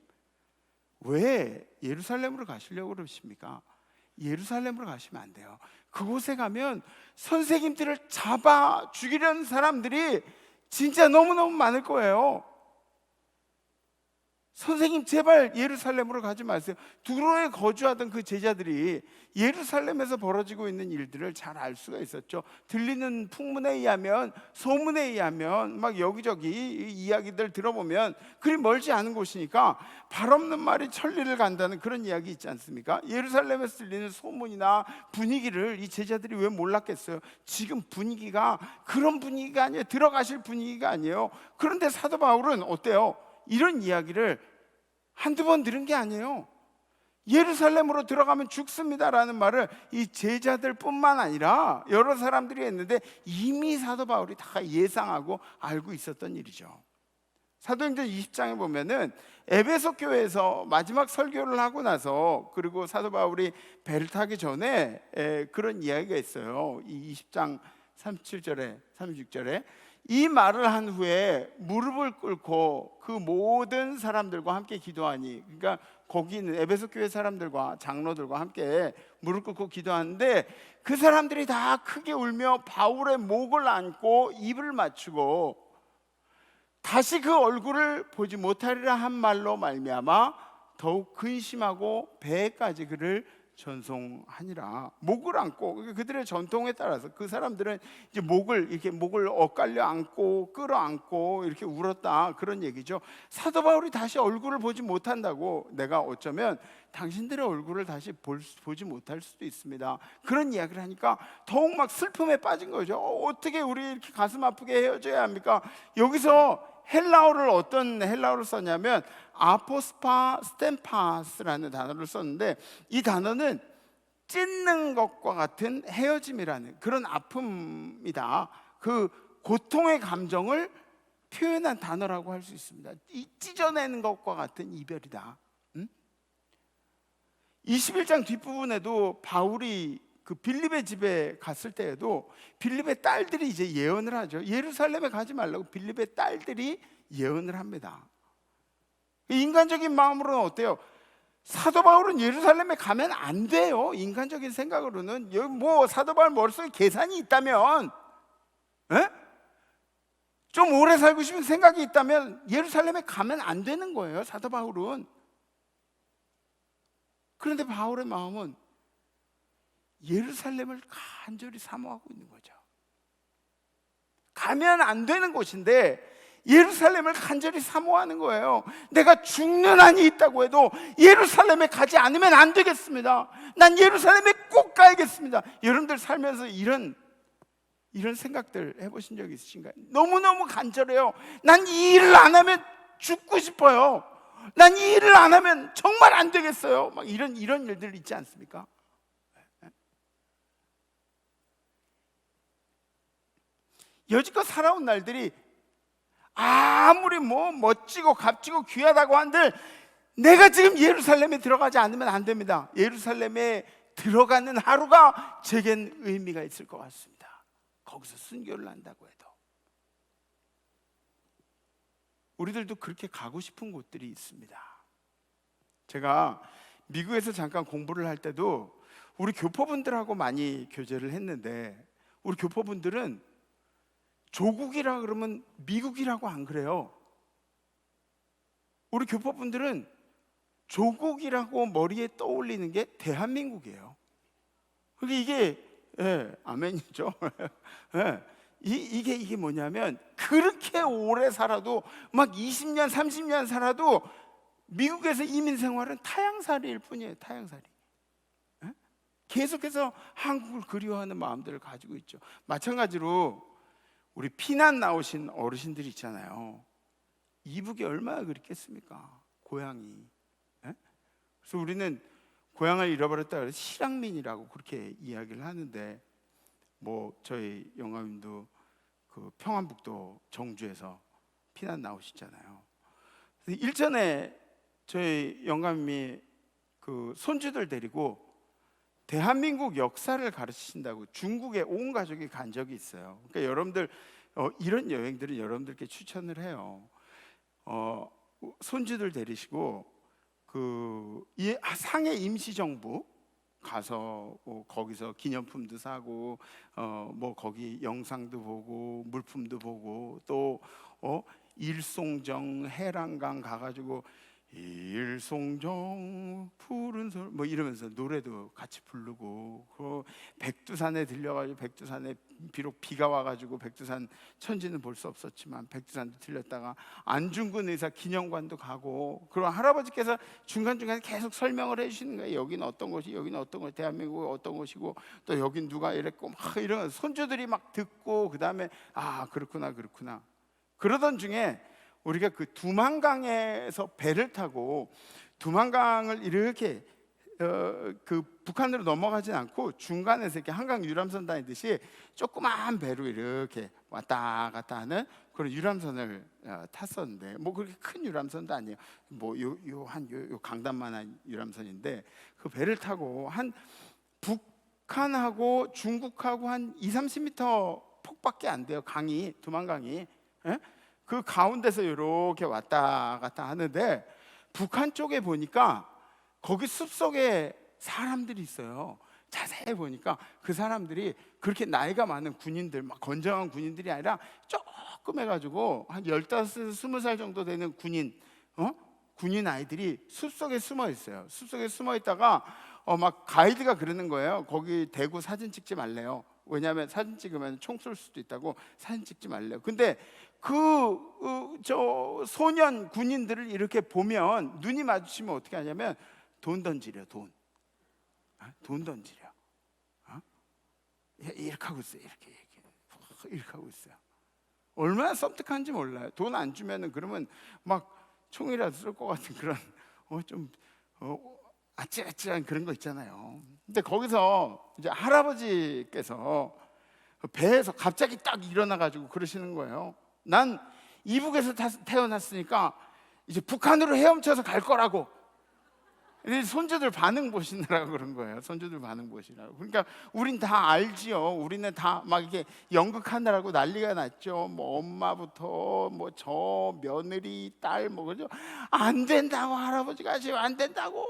왜 예루살렘으로 가시려고 그러십니까? 예루살렘으로 가시면 안 돼요. 그곳에 가면 선생님들을 잡아 죽이려는 사람들이 진짜 너무너무 많을 거예요. 선생님 제발 예루살렘으로 가지 마세요. 두로에 거주하던 그 제자들이 예루살렘에서 벌어지고 있는 일들을 잘 알 수가 있었죠. 들리는 풍문에 의하면, 소문에 의하면 막 여기저기 이야기들 들어보면 그리 멀지 않은 곳이니까 발 없는 말이 천리를 간다는 그런 이야기 있지 않습니까? 예루살렘에서 들리는 소문이나 분위기를 이 제자들이 왜 몰랐겠어요? 지금 분위기가 그런 분위기가 아니에요. 들어가실 분위기가 아니에요. 그런데 사도 바울은 어때요? 이런 이야기를 한두 번 들은 게 아니에요. 예루살렘으로 들어가면 죽습니다라는 말을 이 제자들뿐만 아니라 여러 사람들이 했는데 이미 사도 바울이 다 예상하고 알고 있었던 일이죠. 사도행전 20장에 보면은 에베소 교회에서 마지막 설교를 하고 나서 그리고 사도 바울이 배를 타기 전에 그런 이야기가 있어요. 이 20장 37절에 36절에 이 말을 한 후에 무릎을 꿇고 그 모든 사람들과 함께 기도하니, 그러니까 거기 있는 에베소 교회 사람들과 장로들과 함께 무릎 꿇고 기도하는데 그 사람들이 다 크게 울며 바울의 목을 안고 입을 맞추고 다시 그 얼굴을 보지 못하리라 한 말로 말미암아 더욱 근심하고 배에까지 그를 전송하니라. 목을 안고, 그들의 전통에 따라서 그 사람들은 이제 목을 엇갈려 안고 끌어안고 이렇게 울었다, 그런 얘기죠. 사도 바울이 다시 얼굴을 보지 못한다고 내가 어쩌면 당신들의 얼굴을 다시 보지 못할 수도 있습니다, 그런 이야기를 하니까 더욱 막 슬픔에 빠진 거죠. 어떻게 우리 이렇게 가슴 아프게 헤어져야 합니까? 여기서 헬라어를 어떤 헬라어를 썼냐면 아포스파 스템파스라는 단어를 썼는데 이 단어는 찢는 것과 같은 헤어짐이라는 그런 아픔이다, 그 고통의 감정을 표현한 단어라고 할 수 있습니다. 이 찢어내는 것과 같은 이별이다. 21장 뒷부분에도 바울이 그 빌립의 집에 갔을 때에도 빌립의 딸들이 이제 예언을 하죠. 예루살렘에 가지 말라고 빌립의 딸들이 예언을 합니다. 인간적인 마음으로는 어때요? 사도 바울은 예루살렘에 가면 안 돼요. 인간적인 생각으로는 뭐 사도 바울 머릿속에 계산이 있다면, 좀 오래 살고 싶은 생각이 있다면 예루살렘에 가면 안 되는 거예요, 사도 바울은. 그런데 바울의 마음은 예루살렘을 간절히 사모하고 있는 거죠. 가면 안 되는 곳인데 예루살렘을 간절히 사모하는 거예요. 내가 죽는 한이 있다고 해도 예루살렘에 가지 않으면 안 되겠습니다. 난 예루살렘에 꼭 가야겠습니다. 여러분들 살면서 이런 생각들 해보신 적 있으신가요? 너무너무 간절해요. 난 이 일을 안 하면 죽고 싶어요. 난 이 일을 안 하면 정말 안 되겠어요. 막 이런 일들 있지 않습니까? 여지껏 살아온 날들이 아무리 뭐 멋지고 값지고 귀하다고 한들 내가 지금 예루살렘에 들어가지 않으면 안 됩니다. 예루살렘에 들어가는 하루가 제겐 의미가 있을 것 같습니다. 거기서 순교를 한다고 해도. 우리들도 그렇게 가고 싶은 곳들이 있습니다. 제가 미국에서 잠깐 공부를 할 때도 우리 교포분들하고 많이 교제를 했는데, 우리 교포분들은 조국이라 그러면 미국이라고 안 그래요. 우리 교포분들은 조국이라고 머리에 떠올리는 게 대한민국이에요. 근데 이게 아멘이죠. 이게 뭐냐면, 그렇게 오래 살아도 막 20년 30년 살아도 미국에서 이민 생활은 타향살이일 뿐이에요. 타향살이. 계속해서 한국을 그리워하는 마음들을 가지고 있죠. 마찬가지로 우리 피난 나오신 어르신들 있잖아요. 이북이 얼마나 그립겠습니까? 고향이. 그래서 우리는 고향을 잃어버렸다 그래서 실향민이라고 그렇게 이야기를 하는데, 뭐 저희 영감님도 그 평안북도 정주에서 피난 나오시잖아요. 일전에 저희 영감님이 그 손주들 데리고 대한민국 역사를 가르치신다고 중국에 온 가족이 간 적이 있어요. 그러니까 여러분들 이런 여행들은 여러분들께 추천을 해요. 손주들 데리시고 그 상해 임시정부 가서 거기서 기념품도 사고 뭐 거기 영상도 보고 물품도 보고 또 일송정 해랑강 가가지고 일송정 푸른 솔 뭐 이러면서 노래도 같이 부르고, 그 백두산에 들려가지고, 백두산에 비록 비가 와가지고 백두산 천지는 볼 수 없었지만 백두산도 들렸다가 안중근 의사 기념관도 가고, 그럼 할아버지께서 중간중간에 계속 설명을 해주시는 거예요. 여기는 어떤 곳이, 여기는 어떤 곳이, 대한민국은 어떤 곳이고, 또 여긴 누가 이랬고 막 이런 손주들이 막 듣고, 그 다음에 아 그렇구나. 그러던 중에 우리가 그 두만강에서 배를 타고 두만강을 이렇게 그 북한으로 넘어가진 않고 중간에서 이렇게 한강 유람선 다니듯이 조그마한 배로 이렇게 왔다 갔다 하는 그런 유람선을 탔었는데, 뭐 그렇게 큰 유람선도 아니에요. 뭐 요 강단만한 유람선인데, 그 배를 타고 한 북한하고 중국하고 한 20-30m 폭밖에 안 돼요. 강이, 두만강이. 그 가운데서 이렇게 왔다 갔다 하는데, 북한 쪽에 보니까 거기 숲속에 사람들이 있어요. 자세히 보니까 그 사람들이 그렇게 나이가 많은 군인들, 막 건장한 군인들이 아니라 조금 해가지고 한 15, 20살 정도 되는 군인 아이들이 숲속에 숨어 있어요. 숲속에 숨어 있다가 막 가이드가 그러는 거예요. 거기 대고 사진 찍지 말래요. 왜냐하면 사진 찍으면 총 쏠 수도 있다고 사진 찍지 말래요. 근데 저 소년 군인들을 이렇게 보면, 눈이 마주치면 어떻게 하냐면 돈 던지려, 돈 던지려. 이렇게 하고 있어요. 이렇게 하고 있어요. 얼마나 섬뜩한지 몰라요. 돈 안 주면은 그러면 막 총이라도 쏠 것 같은 그런 좀 아찔아찔한 그런 거 있잖아요. 근데 거기서 이제 할아버지께서 배에서 갑자기 딱 일어나가지고 그러시는 거예요. 난 이북에서 태어났으니까 이제 북한으로 헤엄쳐서 갈 거라고. 손주들 반응 보시느라고 그런 거예요. 손주들 반응 보시라고. 그러니까 우린 다 알지요. 우리는 다 막 이게 연극하느라고 난리가 났죠. 뭐 엄마부터 뭐 저 며느리 딸 뭐 그죠. 안 된다고, 할아버지가 지금 안 된다고.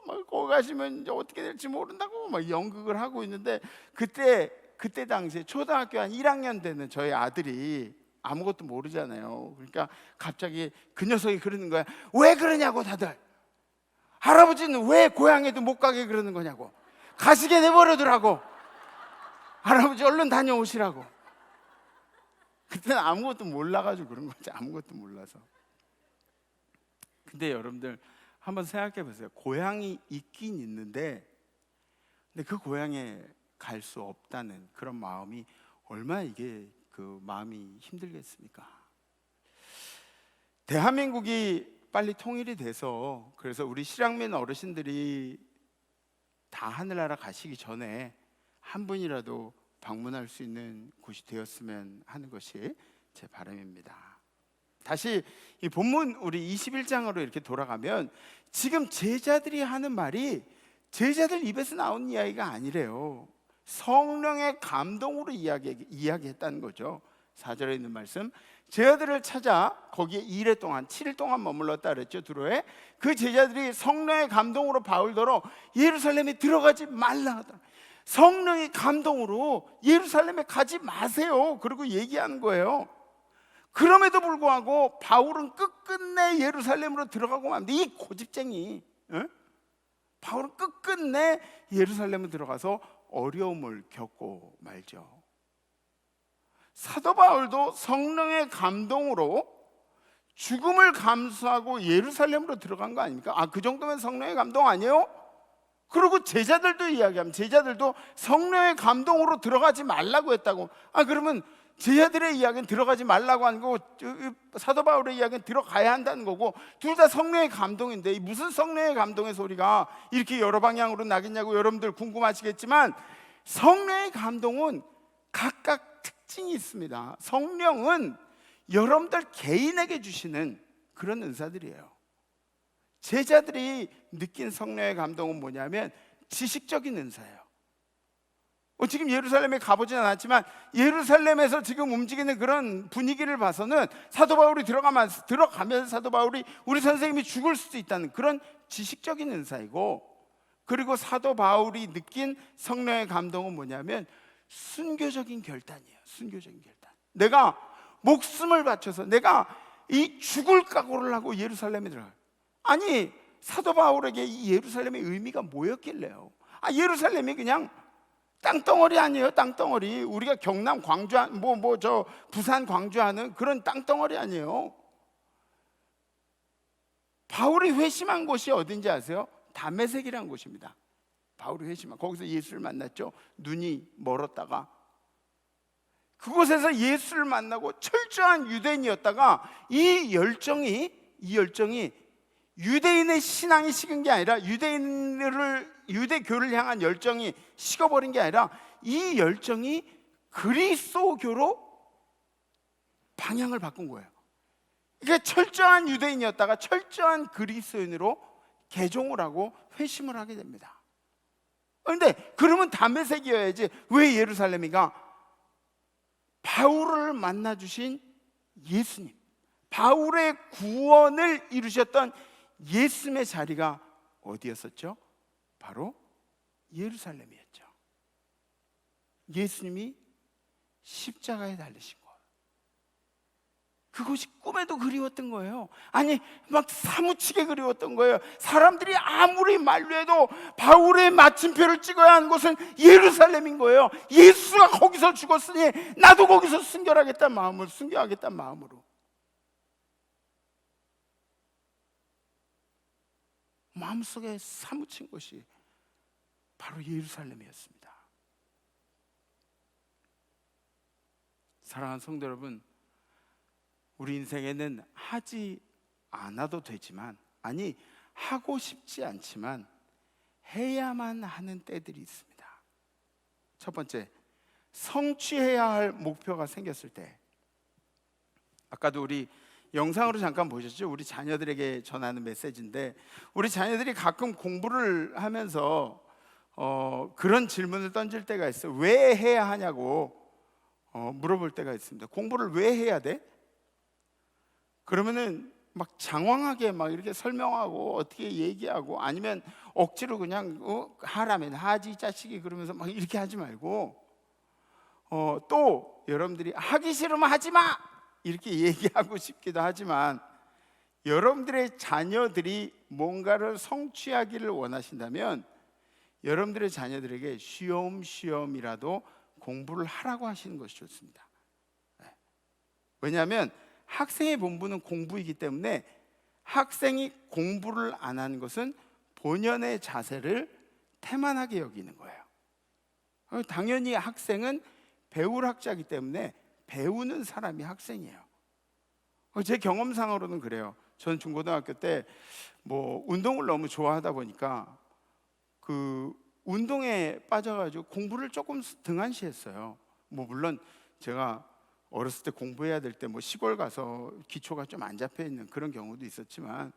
막 거기 가시면 이제 어떻게 될지 모른다고 막 연극을 하고 있는데, 그때 당시에 초등학교 한 1학년 되는 저희 아들이 아무것도 모르잖아요. 그러니까 갑자기 그 녀석이 그러는 거야. 왜 그러냐고 다들. 할아버지는 왜 고향에도 못 가게 그러는 거냐고. 가시게 내버려두라고. 할아버지 얼른 다녀오시라고. 그때는 아무것도 몰라가지고 그런 거지. 아무것도 몰라서. 근데 여러분들 한번 생각해 보세요. 고향이 있긴 있는데 근데 그 고향에 갈 수 없다는 그런 마음이 얼마나 이게 그 마음이 힘들겠습니까? 대한민국이 빨리 통일이 돼서 그래서 우리 실향민 어르신들이 다 하늘나라 가시기 전에 한 분이라도 방문할 수 있는 곳이 되었으면 하는 것이 제 바람입니다. 다시 이 본문 우리 21장으로 이렇게 돌아가면 지금 제자들이 하는 말이 제자들 입에서 나온 이야기가 아니래요. 성령의 감동으로 이야기했다는 거죠. 4절에 있는 말씀, 제자들을 찾아 거기에 2일 동안 7일 동안 머물렀다 그랬죠. 두로에 그 제자들이 성령의 감동으로 바울더러 예루살렘에 들어가지 말라 하더라. 성령의 감동으로 예루살렘에 가지 마세요. 그리고 얘기하는 거예요. 그럼에도 불구하고 바울은 끝끝내 예루살렘으로 들어가고 맙니다. 이 고집쟁이 바울은 끝끝내 예루살렘에 들어가서 어려움을 겪고 말죠. 사도 바울도 성령의 감동으로 죽음을 감수하고 예루살렘으로 들어간 거 아닙니까? 그 정도면 성령의 감동 아니에요? 그리고 제자들도 이야기하면 제자들도 성령의 감동으로 들어가지 말라고 했다고. 그러면 제자들의 이야기는 들어가지 말라고 하는 거고 사도 바울의 이야기는 들어가야 한다는 거고 둘 다 성령의 감동인데 무슨 성령의 감동의 소리가 이렇게 여러 방향으로 나겠냐고 여러분들 궁금하시겠지만 성령의 감동은 각각 특징이 있습니다. 성령은 여러분들 개인에게 주시는 그런 은사들이에요. 제자들이 느낀 성령의 감동은 뭐냐면 지식적인 은사예요. 지금 예루살렘에 가보진 않았지만 예루살렘에서 지금 움직이는 그런 분위기를 봐서는 사도 바울이 들어가면서 사도 바울이 우리 선생님이 죽을 수도 있다는 그런 지식적인 은사이고, 그리고 사도 바울이 느낀 성령의 감동은 뭐냐면 순교적인 결단이에요. 순교적인 결단. 내가 목숨을 바쳐서 내가 이 죽을 각오를 하고 예루살렘에 들어가요. 아니 사도 바울에게 이 예루살렘의 의미가 뭐였길래요? 예루살렘이 그냥 땅덩어리 아니에요. 땅덩어리. 우리가 경남 광주 부산 광주하는 그런 땅덩어리 아니에요. 바울이 회심한 곳이 어딘지 아세요? 다메섹이라는 곳입니다. 바울이 회심한 거기서 예수를 만났죠. 눈이 멀었다가 그곳에서 예수를 만나고 철저한 유대인이었다가 이 열정이 유대인의 신앙이 식은 게 아니라 유대교를 향한 열정이 식어버린 게 아니라 이 열정이 그리스도교로 방향을 바꾼 거예요. 그러니까 철저한 유대인이었다가 철저한 그리스도인으로 개종을 하고 회심을 하게 됩니다. 그런데 그러면 다메섹이어야지 왜 예루살렘이가? 바울을 만나주신 예수님, 바울의 구원을 이루셨던 예수님의 자리가 어디였었죠? 바로 예루살렘이었죠. 예수님이 십자가에 달리신 것, 그것이 꿈에도 그리웠던 거예요. 아니 막 사무치게 그리웠던 거예요. 사람들이 아무리 만류해도 바울의 마침표를 찍어야 하는 곳은 예루살렘인 거예요. 예수가 거기서 죽었으니 나도 거기서 순교하겠다는 마음으로, 순교하겠다는 마음으로 마음속에 사무친 것이 바로 예루살렘이었습니다. 사랑하는 성도 여러분, 우리 인생에는 하지 않아도 되지만, 하고 싶지 않지만 해야만 하는 때들이 있습니다. 첫 번째, 성취해야 할 목표가 생겼을 때. 아까도 우리 영상으로 잠깐 보셨죠? 우리 자녀들에게 전하는 메시지인데, 우리 자녀들이 가끔 공부를 하면서 그런 질문을 던질 때가 있어요. 왜 해야 하냐고 물어볼 때가 있습니다. 공부를 왜 해야 돼? 그러면은 막 장황하게 막 이렇게 설명하고 어떻게 얘기하고, 아니면 억지로 그냥 하라면 하지 이 자식이 그러면서 막 이렇게 하지 말고, 또 여러분들이 하기 싫으면 하지 마 이렇게 얘기하고 싶기도 하지만, 여러분들의 자녀들이 뭔가를 성취하기를 원하신다면 여러분들의 자녀들에게 쉬엄쉬엄이라도 공부를 하라고 하시는 것이 좋습니다. 왜냐하면 학생의 본분은 공부이기 때문에 학생이 공부를 안 하는 것은 본연의 자세를 태만하게 여기는 거예요. 당연히 학생은 배울 학자이기 때문에 배우는 사람이 학생이에요. 제 경험상으로는 그래요. 전 중고등학교 때 뭐 운동을 너무 좋아하다 보니까 그 운동에 빠져가지고 공부를 조금 등한시했어요. 뭐 물론 제가 어렸을 때 공부해야 될 때 뭐 시골 가서 기초가 좀 안 잡혀 있는 그런 경우도 있었지만,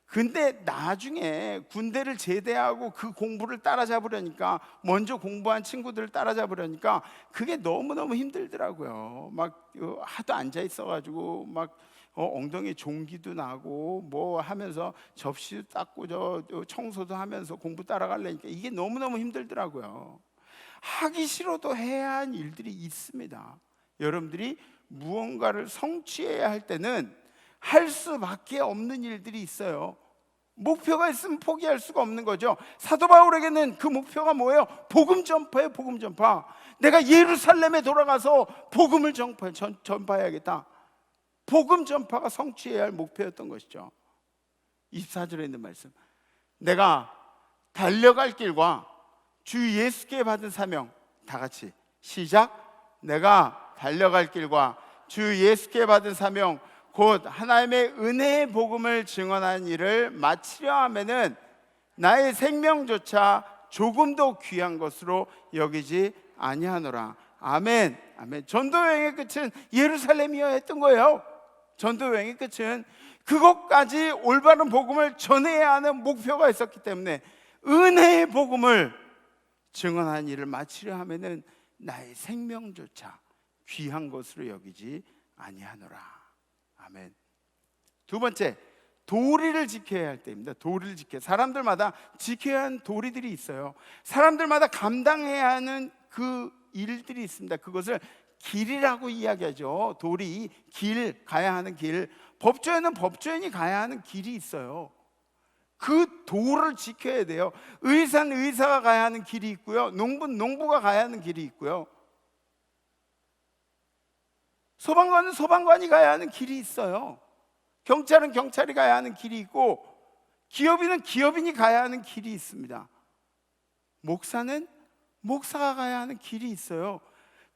근데 나중에 군대를 제대하고 그 공부를 따라잡으려니까, 먼저 공부한 친구들을 따라잡으려니까 그게 너무너무 힘들더라고요. 막 하도 앉아 있어가지고 막 엉덩이 종기도 나고 뭐 하면서 접시도 닦고 저 청소도 하면서 공부 따라가려니까 이게 너무너무 힘들더라고요. 하기 싫어도 해야 할 일들이 있습니다. 여러분들이 무언가를 성취해야 할 때는 할 수밖에 없는 일들이 있어요. 목표가 있으면 포기할 수가 없는 거죠. 사도 바울에게는 그 목표가 뭐예요? 복음 전파예요. 복음 전파. 내가 예루살렘에 돌아가서 복음을 전파해야겠다. 복음 전파가 성취해야 할 목표였던 것이죠. 24절에 있는 말씀, 내가 달려갈 길과 주 예수께 받은 사명, 다 같이 시작. 내가 달려갈 길과 주 예수께 받은 사명, 곧 하나님의 은혜의 복음을 증언하는 일을 마치려 하면은 나의 생명조차 조금도 귀한 것으로 여기지 아니하노라. 아멘. 아멘. 전도 여행의 끝은 예루살렘이어야 했던 거예요. 전도 여행의 끝은 그것까지 올바른 복음을 전해야 하는 목표가 있었기 때문에 은혜의 복음을 증언하는 일을 마치려 하면은 나의 생명조차 귀한 것으로 여기지 아니하노라. 아멘. 두 번째, 도리를 지켜야 할 때입니다. 도리를 지켜. 사람들마다 지켜야 하는 도리들이 있어요. 사람들마다 감당해야 하는 그 일들이 있습니다. 그것을 길이라고 이야기하죠. 도리, 길, 가야 하는 길. 법조인은 법조인이 가야 하는 길이 있어요. 그 도를 지켜야 돼요. 의사는 의사가 가야 하는 길이 있고요. 농부는 농부가 가야 하는 길이 있고요. 소방관은 소방관이 가야 하는 길이 있어요. 경찰은 경찰이 가야 하는 길이 있고, 기업인은 기업인이 가야 하는 길이 있습니다. 목사는 목사가 가야 하는 길이 있어요.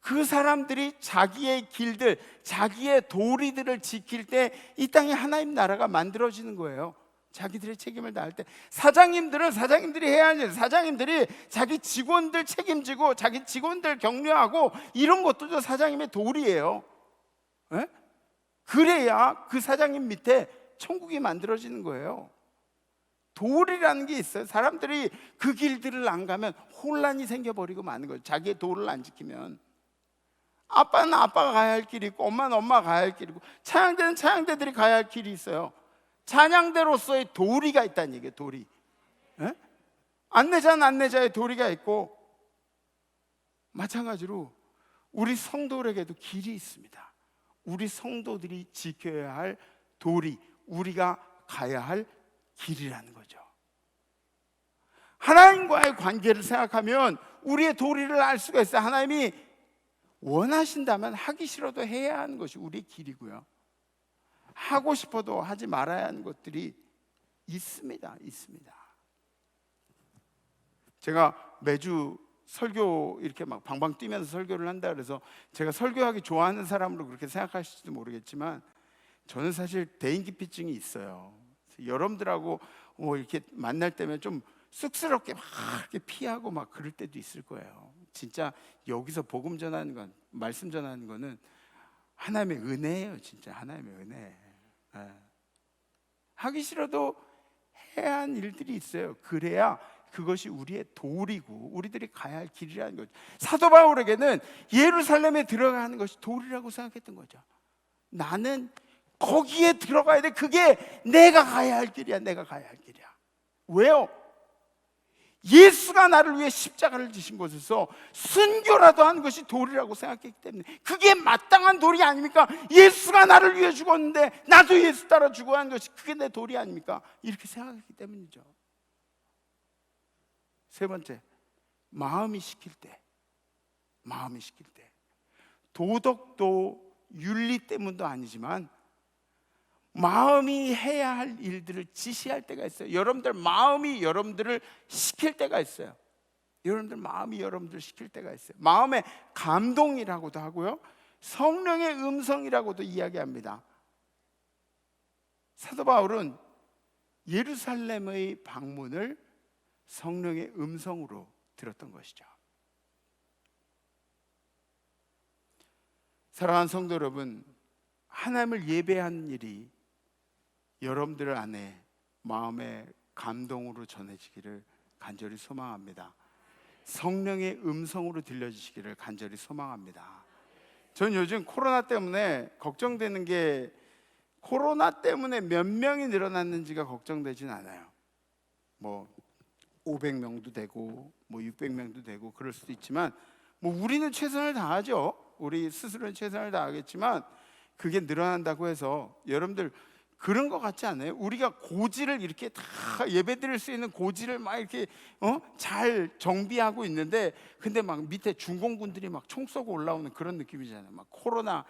그 사람들이 자기의 길들, 자기의 도리들을 지킬 때 이 땅에 하나님 나라가 만들어지는 거예요. 자기들의 책임을 다할 때. 사장님들은 사장님들이 해야 하는 일, 사장님들이 자기 직원들 책임지고 자기 직원들 격려하고 이런 것도 사장님의 도리예요. 에? 그래야 그 사장님 밑에 천국이 만들어지는 거예요. 도리라는 게 있어요. 사람들이 그 길들을 안 가면 혼란이 생겨버리고 마는 거예요. 자기의 도를 안 지키면. 아빠는 아빠가 가야 할 길이 있고, 엄마는 엄마가 가야 할 길이 있고, 찬양대는 찬양대들이 가야 할 길이 있어요. 찬양대로서의 도리가 있다는 얘기예요. 도리. 에? 안내자는 안내자의 도리가 있고, 마찬가지로 우리 성도들에게도 길이 있습니다. 우리 성도들이 지켜야 할 도리, 우리가 가야 할 길이라는 거죠. 하나님과의 관계를 생각하면 우리의 도리를 알 수가 있어요. 하나님이 원하신다면 하기 싫어도 해야 하는 것이 우리의 길이고요. 하고 싶어도 하지 말아야 하는 것들이 있습니다. 제가 매주 설교 이렇게 막 방방 뛰면서 설교를 한다 그래서 제가 설교하기 좋아하는 사람으로 그렇게 생각하실지도 모르겠지만, 저는 사실 대인기피증이 있어요. 여러분들하고 이렇게 만날 때면 좀 쑥스럽게 막 이렇게 피하고 막 그럴 때도 있을 거예요. 진짜 여기서 복음 전하는 건, 말씀 전하는 거는 하나님의 은혜예요. 진짜 하나님의 은혜. 하기 싫어도 해야 하는 일들이 있어요. 그래야 그것이 우리의 도리고 우리들이 가야 할 길이라는 거죠. 사도 바울에게는 예루살렘에 들어가는 것이 도리라고 생각했던 거죠. 나는 거기에 들어가야 돼. 그게 내가 가야 할 길이야. 내가 가야 할 길이야. 왜요? 예수가 나를 위해 십자가를 지신 곳에서 순교라도 하는 것이 도리라고 생각했기 때문에, 그게 마땅한 도리 아닙니까? 예수가 나를 위해 죽었는데 나도 예수 따라 죽어야 하는 것이 그게 내 도리 아닙니까? 이렇게 생각했기 때문이죠. 세 번째, 마음이 시킬 때. 마음이 시킬 때. 도덕도 윤리 때문도 아니지만 마음이 해야 할 일들을 지시할 때가 있어요. 여러분들 마음이 여러분들을 시킬 때가 있어요. 여러분들 마음이 여러분들 시킬 때가 있어요. 마음의 감동이라고도 하고요, 성령의 음성이라고도 이야기합니다. 사도 바울은 예루살렘의 방문을 성령의 음성으로 들었던 것이죠. 사랑하는 성도 여러분, 하나님을 예배하는 일이 여러분들 안에 마음의 감동으로 전해지기를 간절히 소망합니다. 성령의 음성으로 들려주시기를 간절히 소망합니다. 전 요즘 코로나 때문에 걱정되는 게, 코로나 때문에 몇 명이 늘어났는지가 걱정되진 않아요. 뭐 500명도 되고 뭐 600명도 되고 그럴 수도 있지만, 뭐 우리는 최선을 다하죠. 우리 스스로는 최선을 다하겠지만 그게 늘어난다고 해서 여러분들 그런 것 같지 않아요? 우리가 고지를 이렇게 다 예배드릴 수 있는 고지를 막 이렇게 잘 정비하고 있는데, 근데 막 밑에 중공군들이 막 총 쏘고 올라오는 그런 느낌이잖아요. 막 코로나가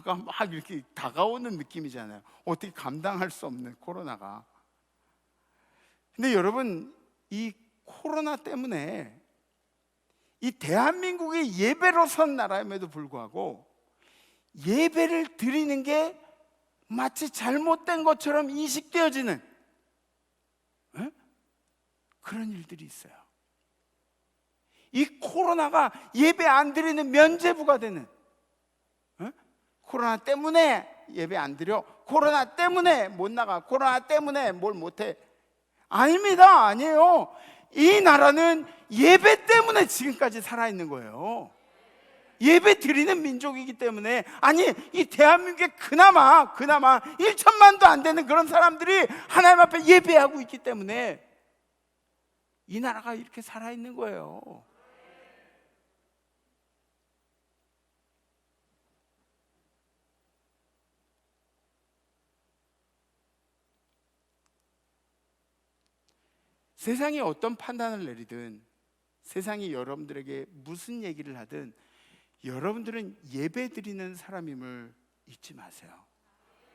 막 이렇게 다가오는 느낌이잖아요. 어떻게 감당할 수 없는 코로나가. 근데 여러분, 이 코로나 때문에 이 대한민국이 예배로 선 나라임에도 불구하고 예배를 드리는 게 마치 잘못된 것처럼 인식되어지는 그런 일들이 있어요. 이 코로나가 예배 안 드리는 면죄부가 되는, 코로나 때문에 예배 안 드려, 코로나 때문에 못 나가, 코로나 때문에 뭘 못해. 아닙니다. 아니에요. 이 나라는 예배 때문에 지금까지 살아있는 거예요. 예배 드리는 민족이기 때문에. 아니, 이 대한민국에 그나마 1천만도 안 되는 그런 사람들이 하나님 앞에 예배하고 있기 때문에 이 나라가 이렇게 살아있는 거예요. 세상이 어떤 판단을 내리든, 세상이 여러분들에게 무슨 얘기를 하든, 여러분들은 예배 드리는 사람임을 잊지 마세요.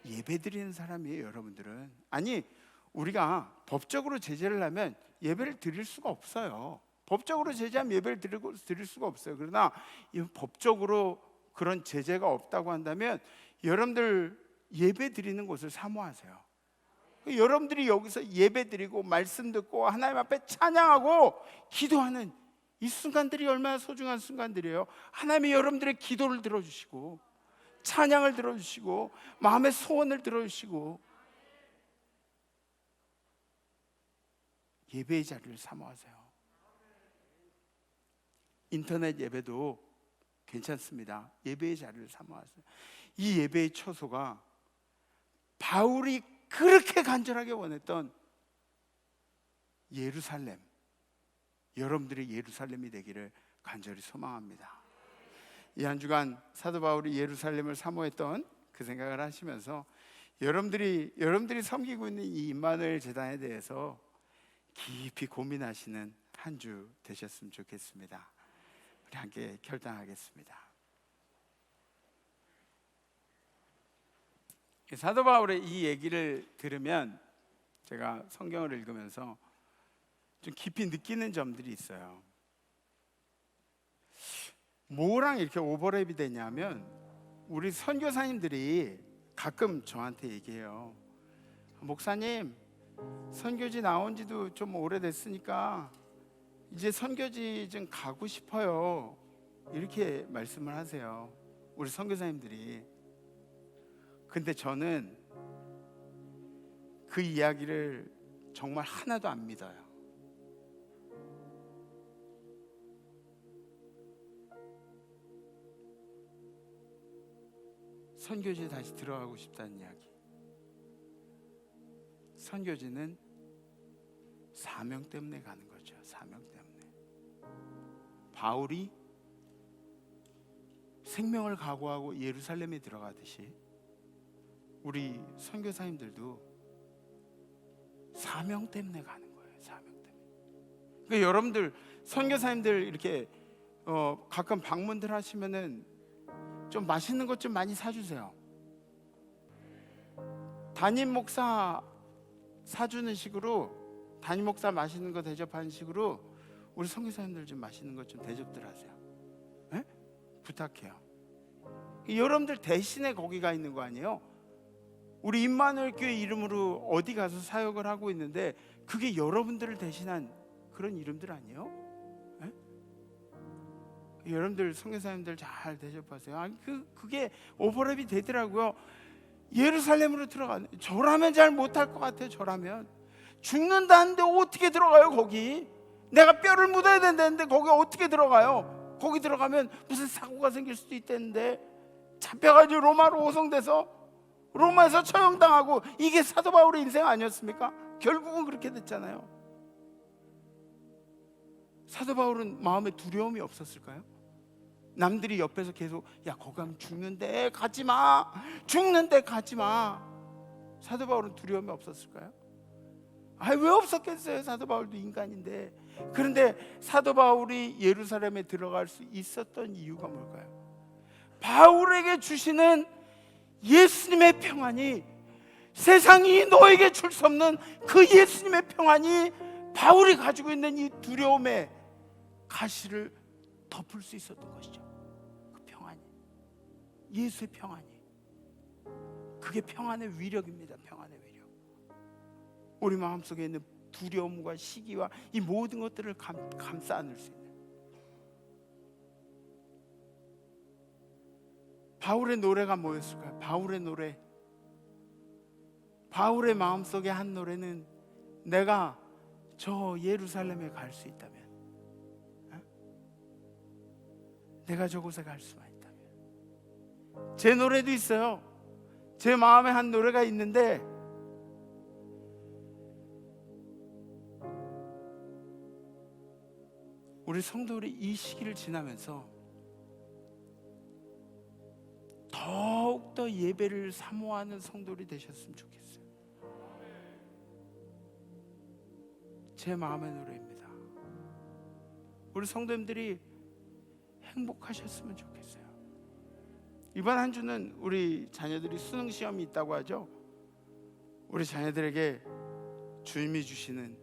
예배 드리는 사람이에요, 여러분들은. 아니, 우리가 법적으로 제재를 하면 예배를 드릴 수가 없어요. 법적으로 제재하면 예배를 드릴 수가 없어요. 그러나 이 법적으로 그런 제재가 없다고 한다면 여러분들 예배 드리는 곳을 사모하세요. 여러분들이 여기서 예배 드리고 말씀 듣고 하나님 앞에 찬양하고 기도하는 이 순간들이 얼마나 소중한 순간들이에요. 하나님이 여러분들의 기도를 들어주시고 찬양을 들어주시고 마음의 소원을 들어주시고 예배의 자리를 사모하세요. 인터넷 예배도 괜찮습니다. 예배의 자리를 사모하세요. 이 예배의 처소가 바울이 그렇게 간절하게 원했던 예루살렘, 여러분들의 예루살렘이 되기를 간절히 소망합니다. 이 한 주간 사도 바울이 예루살렘을 사모했던 그 생각을 하시면서 여러분들이 섬기고 있는 이 임마누엘 재단에 대해서 깊이 고민하시는 한 주 되셨으면 좋겠습니다. 우리 함께 결단하겠습니다. 사도 바울의 이 얘기를 들으면 제가 성경을 읽으면서 좀 깊이 느끼는 점들이 있어요. 뭐랑 이렇게 오버랩이 되냐면, 우리 선교사님들이 가끔 저한테 얘기해요. 목사님, 선교지 나온 지도 좀 오래됐으니까 이제 선교지 좀 가고 싶어요. 이렇게 말씀을 하세요, 우리 선교사님들이. 근데 저는 그 이야기를 정말 하나도 안 믿어요. 선교지에 다시 들어가고 싶다는 이야기. 선교지는 사명 때문에 가는 거죠. 사명 때문에. 바울이 생명을 각오하고 예루살렘에 들어가듯이 우리 선교사님들도 사명 때문에 가는 거예요. 사명 때문에. 그러니까 여러분들 선교사님들 이렇게 가끔 방문들 하시면은 좀 맛있는 것 좀 많이 사주세요. 담임 목사 사주는 식으로, 담임 목사 맛있는 거 대접하는 식으로 우리 선교사님들 좀 맛있는 것 좀 대접들 하세요. 네? 부탁해요. 여러분들 대신에 거기가 있는 거 아니에요? 우리 임마누엘 교회 이름으로 어디 가서 사역을 하고 있는데 그게 여러분들을 대신한 그런 이름들 아니에요? 네? 여러분들 선교사님들 잘 대접하세요. 아니 그게 오버랩이 되더라고요. 예루살렘으로 들어가는, 저라면 잘 못할 것 같아요. 저라면 죽는다는데 어떻게 들어가요? 거기 내가 뼈를 묻어야 된다는데 거기 어떻게 들어가요? 거기 들어가면 무슨 사고가 생길 수도 있다는데 잡혀가지고 로마로 오송돼서 로마에서 처형당하고, 이게 사도 바울의 인생 아니었습니까? 결국은 그렇게 됐잖아요. 사도 바울은 마음에 두려움이 없었을까요? 남들이 옆에서 계속 야 거기 가면 죽는데 가지마, 죽는데 가지마. 사도 바울은 두려움이 없었을까요? 왜 없었겠어요? 사도 바울도 인간인데. 그런데 사도 바울이 예루살렘에 들어갈 수 있었던 이유가 뭘까요? 바울에게 주시는 예수님의 평안이, 세상이 너에게 줄 수 없는 그 예수님의 평안이 바울이 가지고 있는 이 두려움의 가시를 덮을 수 있었던 것이죠. 그 평안이, 예수의 평안이, 그게 평안의 위력입니다. 평안의 위력. 우리 마음속에 있는 두려움과 시기와 이 모든 것들을 감싸 안을 수 있는. 바울의 노래가 뭐였을까요? 바울의 노래, 바울의 마음속에 한 노래는 내가 저 예루살렘에 갈 수 있다면, 내가 저곳에 갈 수만 있다면. 제 노래도 있어요. 제 마음에 한 노래가 있는데 우리 성도들이 이 시기를 지나면서 더욱더 예배를 사모하는 성도들이 되셨으면 좋겠어요. 제 마음의 노래입니다. 우리 성도님들이 행복하셨으면 좋겠어요. 이번 한 주는 우리 자녀들이 수능 시험이 있다고 하죠. 우리 자녀들에게 주님이 주시는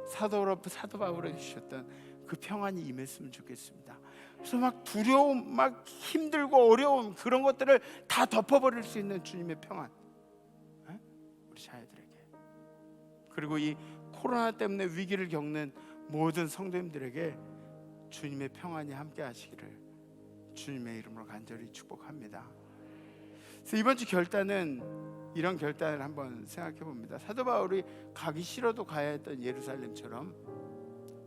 사도 바울에게 주셨던 그 평안이 임했으면 좋겠습니다. 그래서 막 두려움, 막 힘들고 어려움, 그런 것들을 다 덮어버릴 수 있는 주님의 평안, 우리 자녀들에게. 그리고 이 코로나 때문에 위기를 겪는 모든 성도님들에게 주님의 평안이 함께 하시기를 주님의 이름으로 간절히 축복합니다. 그래서 이번 주 결단은 이런 결단을 한번 생각해 봅니다. 사도 바울이 가기 싫어도 가야 했던 예루살렘처럼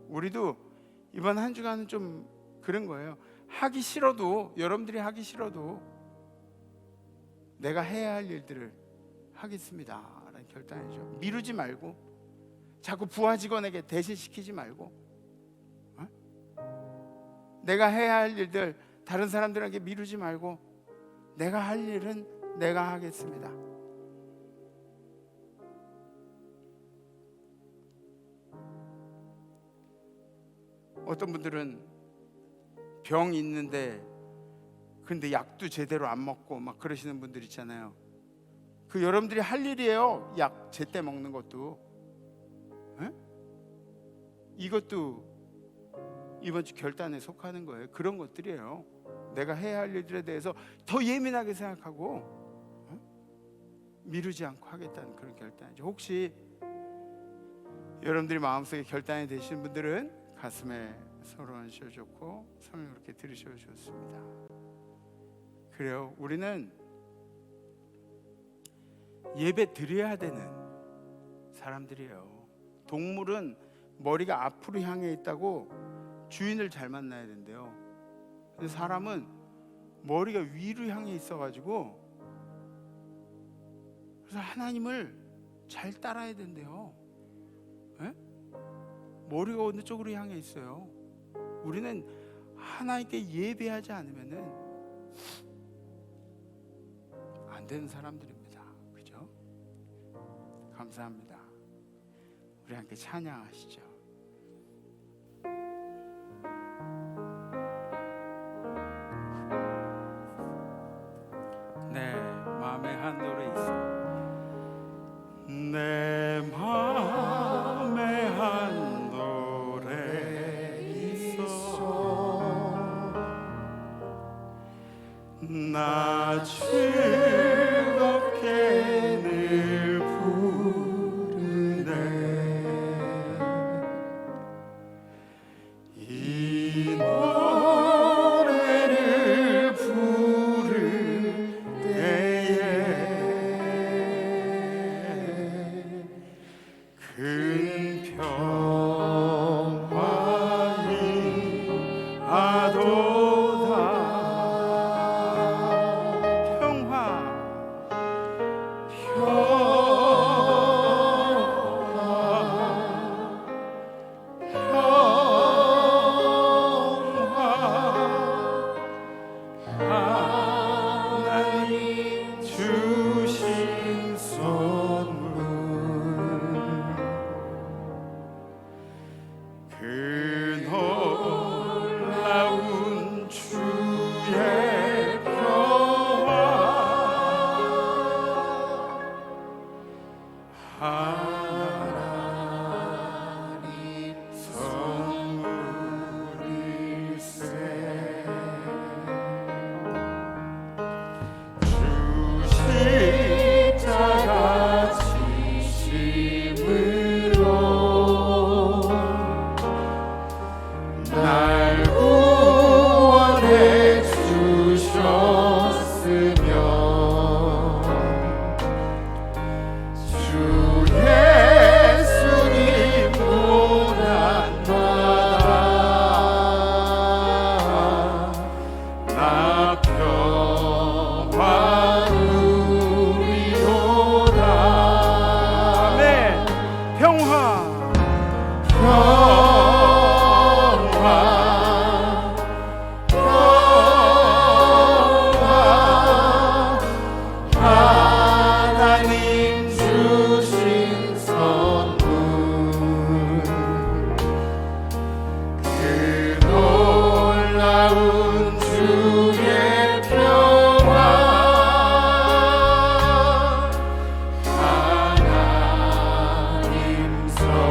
우리도 이번 한 주간은 좀 그런 거예요. 하기 싫어도, 여러분들이 하기 싫어도 내가 해야 할 일들을 하겠습니다 라는 결단이죠. 미루지 말고, 자꾸 부하 직원에게 대신 시키지 말고, 내가 해야 할 일들 다른 사람들에게 미루지 말고 내가 할 일은 내가 하겠습니다. 어떤 분들은 병 있는데 근데 약도 제대로 안 먹고 막 그러시는 분들 있잖아요. 그 여러분들이 할 일이에요. 약 제때 먹는 것도. 에? 이것도 이번 주 결단에 속하는 거예요. 그런 것들이에요. 내가 해야 할 일들에 대해서 더 예민하게 생각하고 미루지 않고 하겠다는 그런 결단이죠. 혹시 여러분들이 마음속에 결단이 되시는 분들은 가슴에 서로 얹으셔 좋고 손을 그렇게 들으셔 좋습니다. 그래요. 우리는 예배 드려야 되는 사람들이에요. 동물은 머리가 앞으로 향해 있다고 주인을 잘 만나야 된대요. 근데 사람은 머리가 위로 향해 있어가지고 그래서 하나님을 잘 따라야 된대요. 에? 머리가 어느 쪽으로 향해 있어요. 우리는 하나님께 예배하지 않으면은 안 되는 사람들입니다. 그죠? 감사합니다. 우리 함께 찬양하시죠. 하나님 선물일세 주 십자가 지심으로 날 구원해 주셨으며 주 예수님 고난받아 나 평화 누리도다. 아멘. 평화 하나님 주신 선물 그 놀라운 주의 평화 하나님 선물일세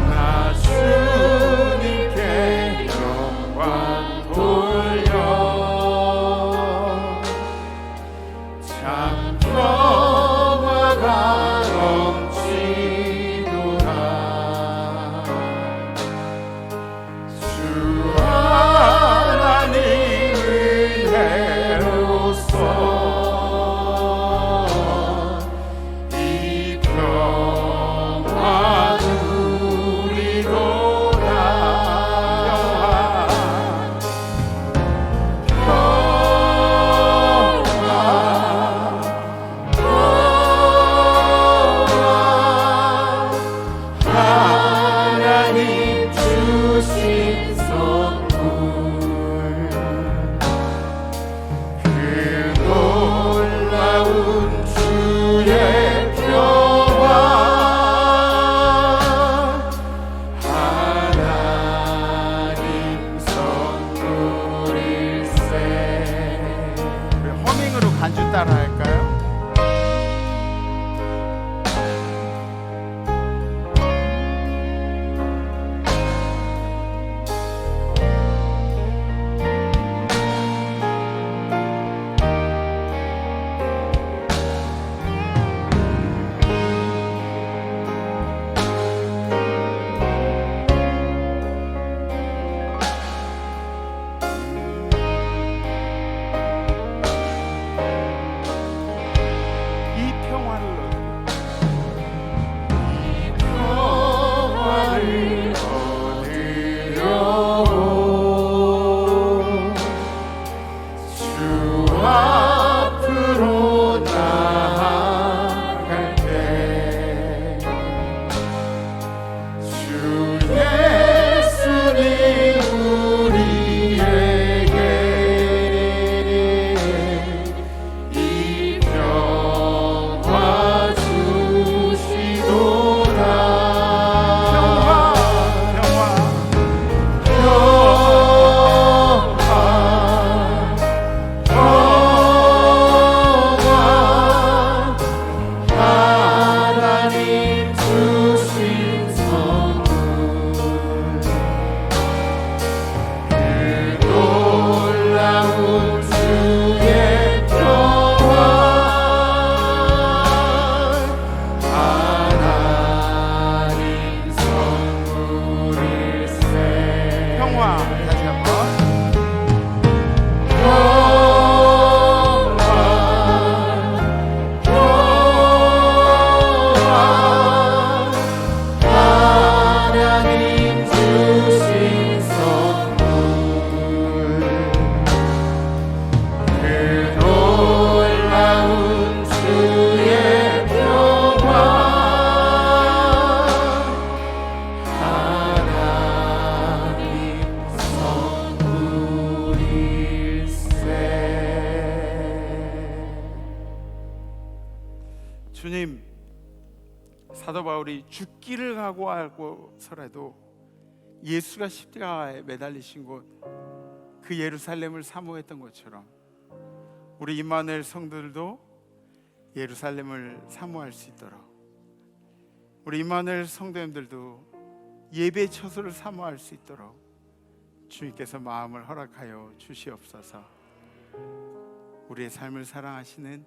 나 주님께 영광 돌려 참 평화가 넘치도다. 주 하나님 은혜로서 이 평화 누리도다. 하나님 주신 선물 그 놀라운 주의 평화 하나님 선물일세. 우리 허밍으로 간주 따라 할까요? 이 평화를 얻으려고 주 앞으로 나아갈 때 주 예수님 우리에게 이 평화 주시도다. 하나님 주신 선물 그 놀라운 주의 평화 하나님 선물일세. 평화 다시 한번. 하나님 주신 선물 그 놀라운 주의 평화 하나님 선물일세. 주님, 사도 바울이 죽기를 각오하고서라도 예수가 십자가에 매달리신 곳 그 예루살렘을 사모했던 것처럼 우리 임마누엘 성도들도 예루살렘을 사모할 수 있도록, 우리 임마누엘 성도님들도 예배 처소를 사모할 수 있도록 주님께서 마음을 허락하여 주시옵소서. 우리의 삶을 사랑하시는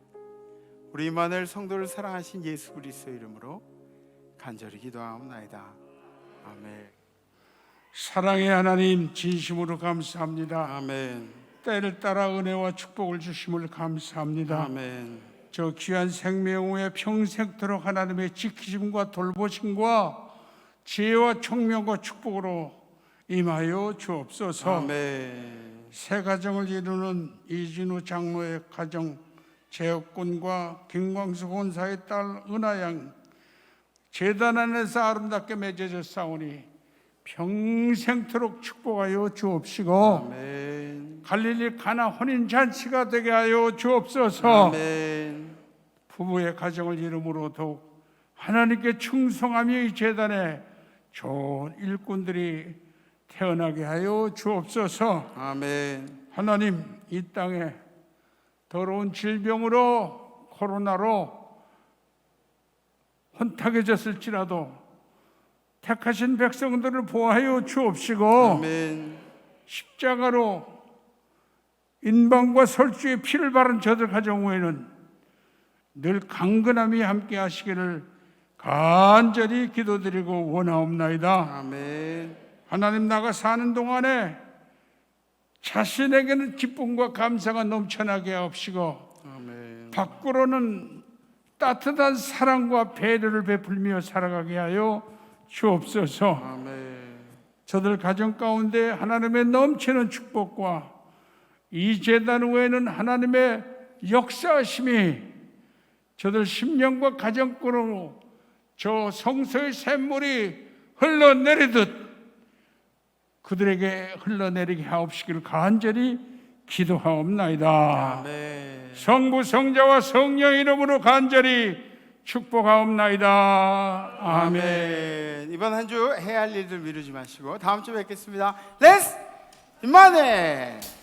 우리 임마누엘 성도를 사랑하신 예수 그리스도 이름으로 간절히 기도하옵나이다. 아멘. 사랑의 하나님, 진심으로 감사합니다. 아멘. 때를 따라 은혜와 축복을 주심을 감사합니다. 아멘. 저 귀한 생명후에 평생토록 하나님의 지키심과 돌보심과 지혜와 총명과 축복으로 임하여 주옵소서. 아멘. 새 가정을 이루는 이진우 장로의 가정, 재혁군과 김광수 권사의 딸 은하양, 제단 안에서 아름답게 맺어졌사오니 평생토록 축복하여 주옵시고, 아멘. 갈릴리 가나 혼인잔치가 되게 하여 주옵소서. 아멘. 부부의 가정을 이름으로 더욱 하나님께 충성하며 이 재단에 좋은 일꾼들이 태어나게 하여 주옵소서. 아멘. 하나님, 이 땅에 더러운 질병으로, 코로나로 혼탁해졌을지라도 택하신 백성들을 보호하여 주옵시고, 아멘. 십자가로 인방과 설주의 피를 바른 저들 가정 후에는 늘 강건함이 함께 하시기를 간절히 기도드리고 원하옵나이다. 아멘. 하나님, 나가 사는 동안에 자신에게는 기쁨과 감사가 넘쳐나게 하옵시고, 아멘. 밖으로는 따뜻한 사랑과 배려를 베풀며 살아가게 하여 주옵소서. 아멘. 저들 가정 가운데 하나님의 넘치는 축복과 이 제단 후에는 하나님의 역사하심이 저들 심령과 가정권으로 저 성소의 샘물이 흘러내리듯 그들에게 흘러내리게 하옵시기를 간절히 기도하옵나이다. 아멘. 성부 성자와 성령 이름으로 간절히 축복하옵나이다. 아멘. 아멘. 이번 한 주 해야 할 일들 미루지 마시고 다음 주에 뵙겠습니다. 렛츠 임마누엘.